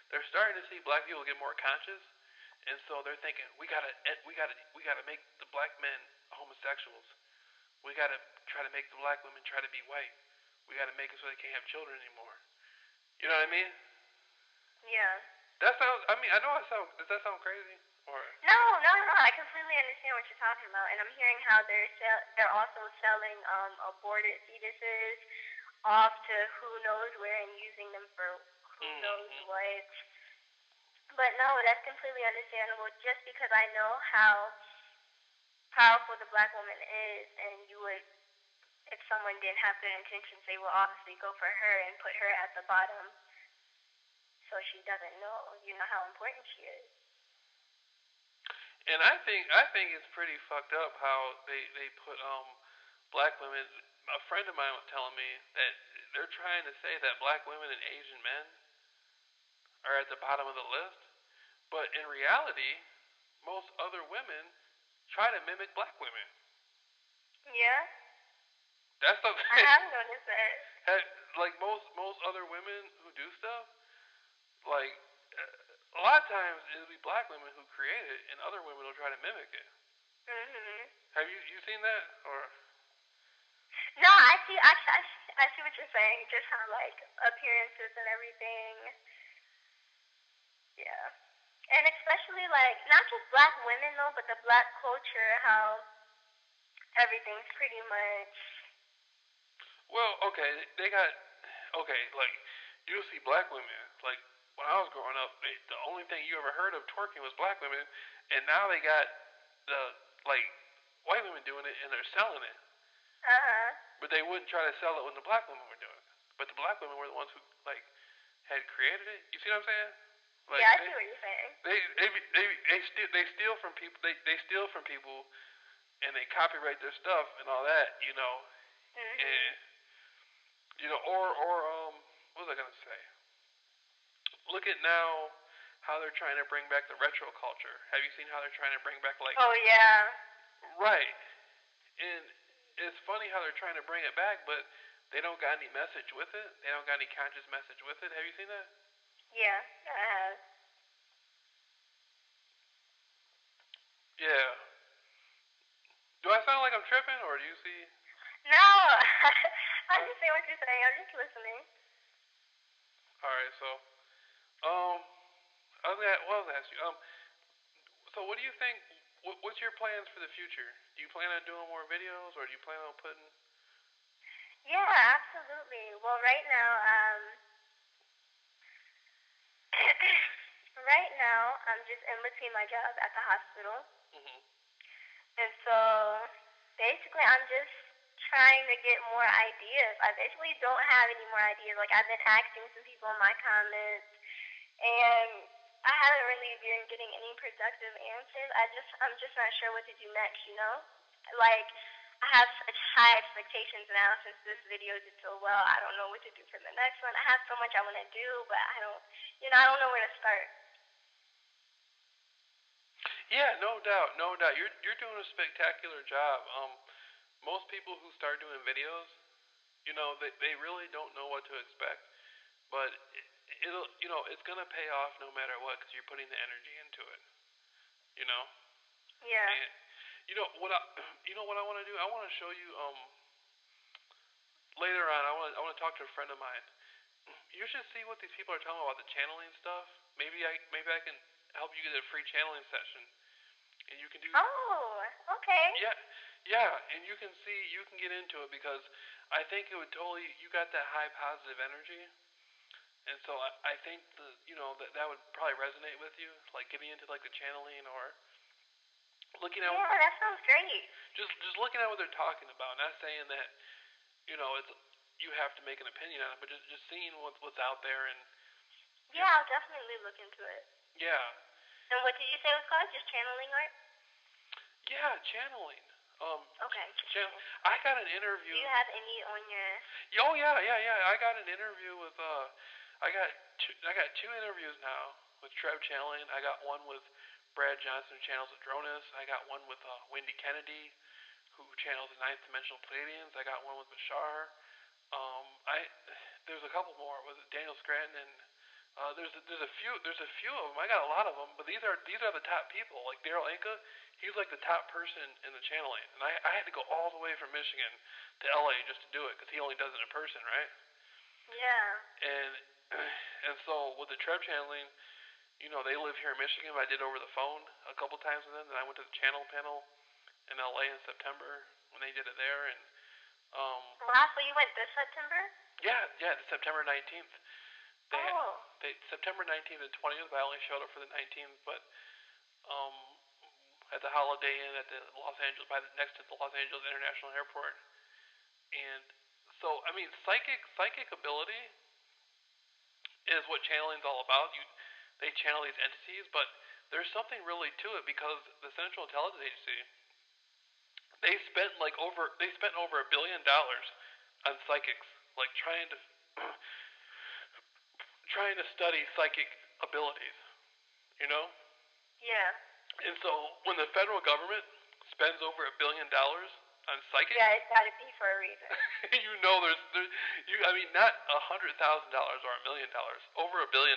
they're starting to see black people get more conscious, and so they're thinking we gotta make the black men homosexuals. We gotta try to make the black women try to be white. We gotta make it so they can't have children anymore. You know what I mean?
Yeah.
That sounds. I mean, I know I sound. Does that sound crazy? Or
No, no, no. I completely understand what you're talking about, and I'm hearing how they're also selling aborted fetuses off to who knows where and using them for who knows
mm-hmm.
what. But no, that's completely understandable. Just because I know how powerful the black woman is, and you would, if someone didn't have good intentions, they will obviously go for her and put her at the bottom, so she doesn't know, how important she is.
And I think it's pretty fucked up how they put black women. A friend of mine was telling me that they're trying to say that black women and Asian men are at the bottom of the list, but in reality, most other women try to mimic black women.
Yeah,
That's the
I have noticed that.
like most other women who do stuff. Like a lot of times it'll be black women who create it, and other women will try to mimic it.
Mhm.
Have you seen that or?
No, I see. I see what you're saying. Just how like appearances and everything. Yeah, and especially like not just black women though, but the black culture. How everything's pretty much.
Well, okay, they got okay. Like you'll see black women. Like when I was growing up, the only thing you ever heard of twerking was black women, and now they got the like white women doing it and they're selling it.
Uh huh.
But they wouldn't try to sell it when the black women were doing it. But the black women were the ones who like had created it. You see what I'm saying? Like
Yeah, I see what you're saying.
they steal from people. They steal from people and they copyright their stuff and all that. And
Mhm.
or what was I gonna say? Look at now how they're trying to bring back the retro culture. Have you seen how they're trying to bring back like
Oh yeah.
right? And it's funny how they're trying to bring it back, but they don't got any message with it. They don't got any conscious message with it. Have you seen that?
Yeah, I have.
Yeah. Do I sound like I'm tripping, or do you see?
No, I
Huh?
understand what you're saying. I'm just listening.
All right. So, um, what was I ask you? So what do you think? What's your plans for the future? Do you plan on doing more videos, or do you plan on putting?
Yeah, absolutely. Well, right now, right now, I'm just in between my jobs at the hospital,
Mhm.
and so basically, I'm just trying to get more ideas. I basically don't have any more ideas. Like I've been asking some people in my comments, and I haven't really been getting any productive answers. I'm just not sure what to do next. Like I have such high expectations now since this video did so well. I don't know what to do for the next one. I have so much I want to do, but I don't know where to start.
Yeah, no doubt, no doubt. You're doing a spectacular job. Most people who start doing videos, they really don't know what to expect, but it's gonna pay off no matter what because you're putting the energy into it. You know,
Yeah.
and you know what I want to do? I want to show you later on. I want to talk to a friend of mine. You should see what these people are telling about the channeling stuff. Maybe I can help you get a free channeling session, and you can do
Oh, okay.
yeah, yeah, and you can get into it because I think it would totally you got that high positive energy, and so I think that would probably resonate with you, like getting into like the channeling or Looking at
Yeah, that sounds great.
just looking at what they're talking about. Not saying that it's you have to make an opinion on it, but just seeing what's out there and you
Yeah,
know
I'll definitely look into it.
yeah
And what did you say it was called? Just channeling art?
yeah channeling. Um,
Okay.
channel. I got an
Do
interview.
you have any on your?
Oh yeah. I got an interview with I got two interviews now with Trev channeling. I got one with Brad Johnson who channels the Dronus. I got one with Wendy Kennedy who channels the Ninth Dimensional Pleiadians. I got one with Bashar. I there's a couple more. Was it Daniel Scranton and there's a few of them. I got a lot of them, but these are the top people. Like Daryl Anka, he's like the top person in the channeling, and I had to go all the way from Michigan to LA just to do it because he only does it in person, right?
Yeah.
And and so with the Treb channeling, they live here in Michigan. But I did over the phone a couple times with them. Then I went to the channel panel in LA in September when they did it there, and um,
Wow, so you went this September?
yeah, September 19th. They
Oh.
they September 19th and 20th. But I only showed up for the 19th, but um, at the Holiday Inn at the Los Angeles next to the Los Angeles International Airport, and so I mean psychic ability is what channeling's all about. They channel these entities, but there's something really to it because the Central Intelligence Agency they spent over $1 billion on psychics, like trying to study psychic abilities, you know.
Yeah.
And so when the federal government spends over $1 billion on psychics,
Yeah, it's gotta be for a reason.
there's I mean not $100,000 or $1 million, over $1 billion.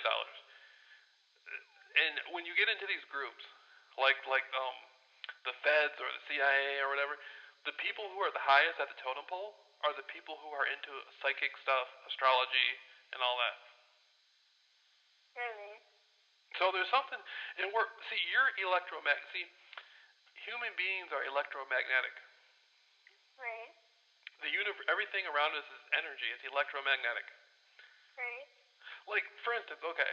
And when you get into these groups, like the Feds or the CIA or whatever, the people who are the highest at the totem pole are the people who are into psychic stuff, astrology, and all that.
Really?
So there's something, and you're electromagnetic. See, human beings are electromagnetic.
Right.
Everything around us is energy. It's electromagnetic.
Right.
Like for instance, okay,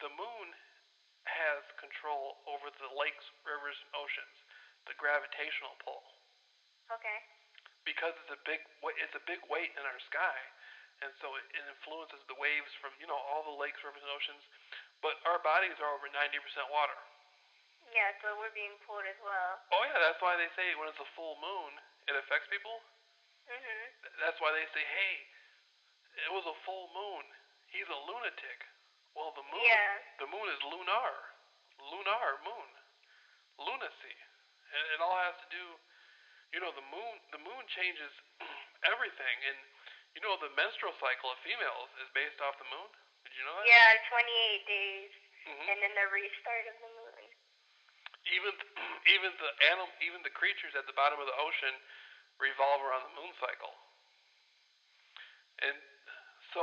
the moon has control over the lakes, rivers, and oceans, the gravitational pull,
Okay.
because it's a big weight in our sky, and so it influences the waves from all the lakes, rivers, and oceans. But our bodies are over 90% water.
Yeah, so we're being pulled as well.
Oh yeah, that's why they say when it's a full moon, it affects people.
Mhm.
That's why they say, hey, it was a full moon. He's a lunatic. Well,
Yeah.
the moon is lunar moon, lunacy, and it all has to do. The moon changes everything, and the menstrual cycle of females is based off the moon. Did you know that?
Yeah, 28 days,
Hmm.
and then the restart of the moon.
Even even the creatures at the bottom of the ocean revolve around the moon cycle, and so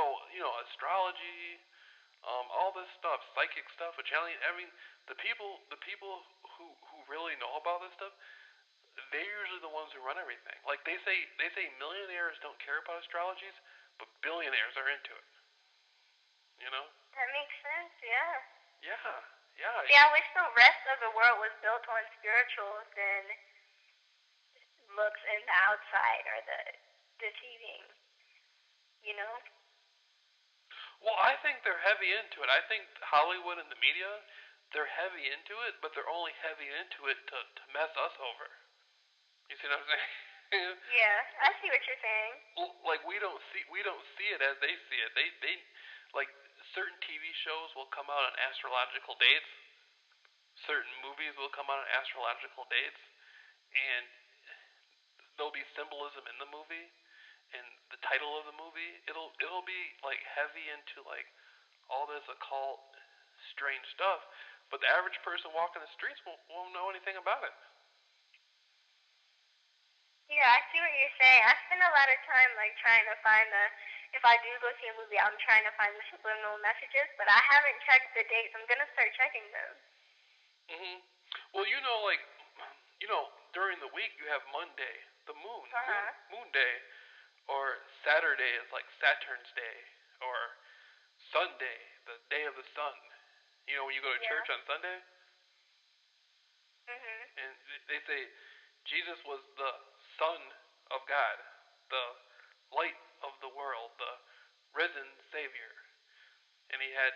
astrology, all this stuff, psychic stuff, channeling. I mean, the people who really know about this stuff, they're usually the ones who run everything. Like they say millionaires don't care about astrologies, but billionaires are into it. You know?
That makes sense. Yeah.
Yeah, yeah.
See, I wish the rest of the world was built on spiritual than looks in the outside or the deceiving. You know?
Well, I think they're heavy into it. I think Hollywood and the media, they're heavy into it, but they're only heavy into it to mess us over. You see what I'm saying?
Yeah, I see what you're saying.
Like we don't see it as they see it. They like certain TV shows will come out on astrological dates. Certain movies will come out on astrological dates, and there'll be symbolism in the movie and the title of the movie. It'll be like heavy into like all this occult, strange stuff. But the average person walking the streets won't know anything about it.
Yeah, I see what you're saying. I spend a lot of time like trying to find the. If I do go see a movie, I'm trying to find the subliminal messages, but I haven't checked the dates. I'm gonna start checking them.
Hmm. Well, like during the week you have Monday, the
Uh huh.
moon day, or Saturday is like Saturn's day, or Sunday, the day of the sun. When you go to
Yeah.
church on Sunday,
Mhm.
and they say Jesus was the Son of God, the light of the world, the risen Savior, and he had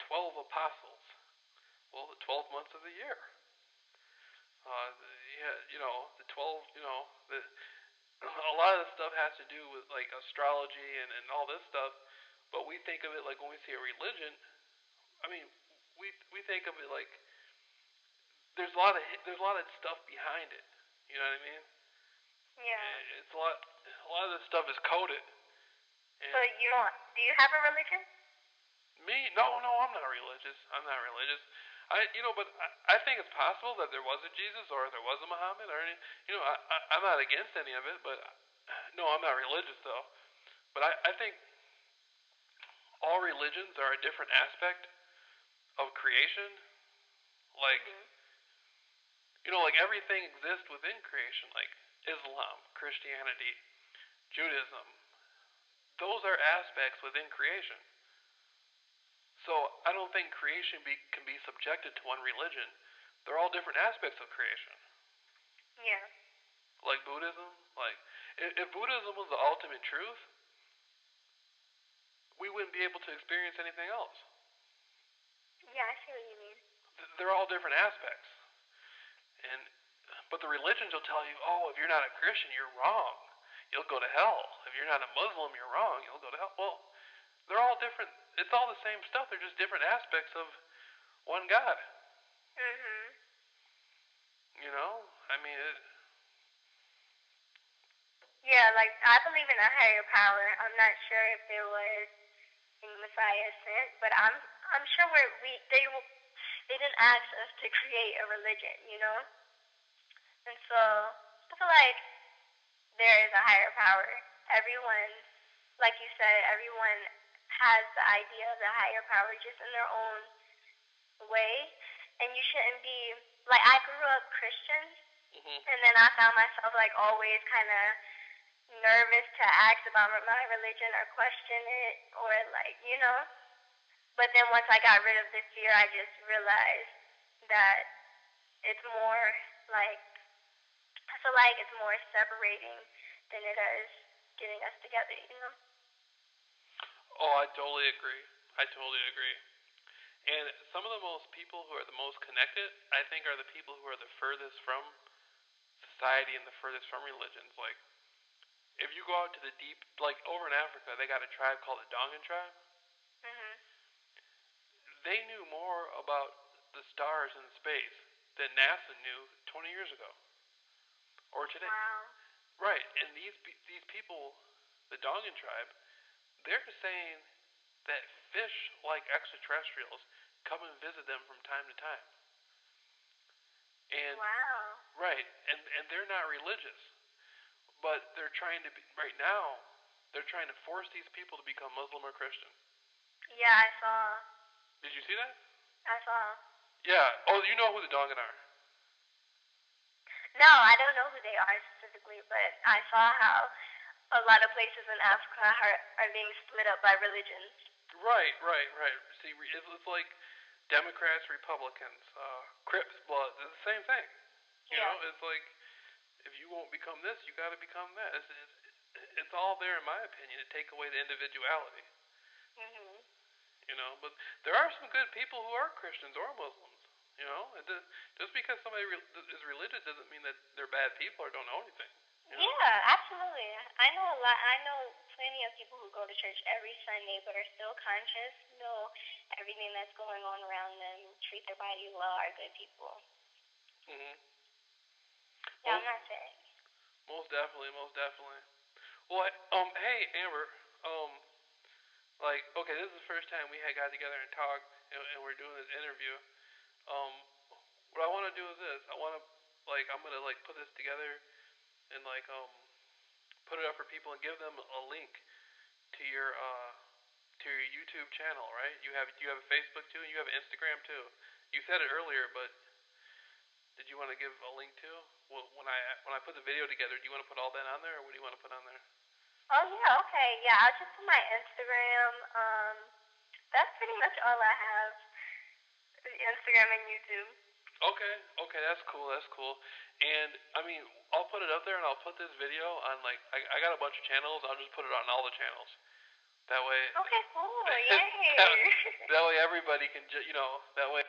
12 apostles. Well, the 12 months of the year. Yeah, the 12, a lot of this stuff has to do with like astrology and all this stuff, but we think of it like when we say a religion, I mean, we think of it like there's a lot of stuff behind it. You know what I mean?
Yeah.
It's a lot of this stuff is coded.
So
And
do you have a religion?
me, no, no, I'm not religious. I'm not religious. But I think it's possible that there was a Jesus or there was a Muhammad or any. I'm not against any of it, but no, I'm not religious though. But I think all religions are a different aspect of creation. Like,
Mhm.
like everything exists within creation. Like Islam, Christianity, Judaism. Those are aspects within creation. So I don't think creation can be subjected to one religion. They're all different aspects of creation.
Yeah.
Like Buddhism, like if Buddhism was the ultimate truth, we wouldn't be able to experience anything else.
Yeah, I see what you mean.
They're all different aspects. And but the religions will tell you, oh, if you're not a Christian, you're wrong. You'll go to hell. If you're not a Muslim, you're wrong. You'll go to hell. Well, they're all different. It's all the same stuff. They're just different aspects of one God.
Mhm.
You know? I mean,
Yeah, like I believe in a higher power. I'm not sure if there was a Messiah sent, but I'm sure they didn't ask us to create a religion, And so I feel like there is a higher power. Everyone, like you said, everyone has the idea of the higher power just in their own way, and you shouldn't be like I grew up Christian,
mm-hmm.
and then I found myself like always kind of nervous to ask about my religion or question it or like. But then once I got rid of the fear, I just realized that it's more like I feel like it's more separating than it is getting us together.
Oh, I totally agree. I totally agree. And some of the most people who are the most connected, I think, are the people who are the furthest from society and the furthest from religions. Like, if you go out to the deep, like over in Africa, they got a tribe called the Dongan tribe.
Mhm.
They knew more about the stars and space than NASA knew 20 years ago or today.
Wow.
Right, and these people, the Dongan tribe, they're saying that fish like extraterrestrials come and visit them from time to time. And
Wow.
right, and they're not religious, but they're trying to be right now. They're trying to force these people to become Muslim or Christian.
Yeah, I saw.
Did you see that?
I saw.
Yeah. Oh, you know who the Dongan are.
No, I don't know who they are specifically, but I saw how a lot of places in Africa are being split up by religions.
Right, right, right. See, it's like Democrats, Republicans, Crips, Bloods. It's the same thing.
Yeah.
It's like if you won't become this, you got to become that. It's all there, in my opinion, to take away the individuality.
Mhm.
But there are some good people who are Christians or Muslims. Just because somebody is religious doesn't mean that they're bad people or don't know anything.
Yeah, absolutely. I know a lot. I know plenty of people who go to church every Sunday but are still conscious, know everything that's going on around them, treat their body well, are good people.
Mhm.
Yeah, I'm
Most
not saying.
most definitely, most definitely. Well, hey Amber, like, okay, this is the first time we had got together and talked, and we're doing this interview. Um, what I want to do is this. I want to, like, I'm gonna like put this together and like put it up for people and give them a link to your YouTube channel, right? You have a Facebook too, and you have an Instagram too. You said it earlier, but did you want to give a link too? Well, when I put the video together, do you want to put all that on there, or what do you want to put on there?
Oh yeah, okay. Yeah, I'll just put my Instagram. That's pretty much all I have. Instagram and YouTube.
Okay, okay, that's cool. That's cool. And I mean, I'll put it up there, and I'll put this video on like I got a bunch of channels. I'll just put it on all the channels. That way,
Okay, cool.
that,
Yay.
that way everybody can that way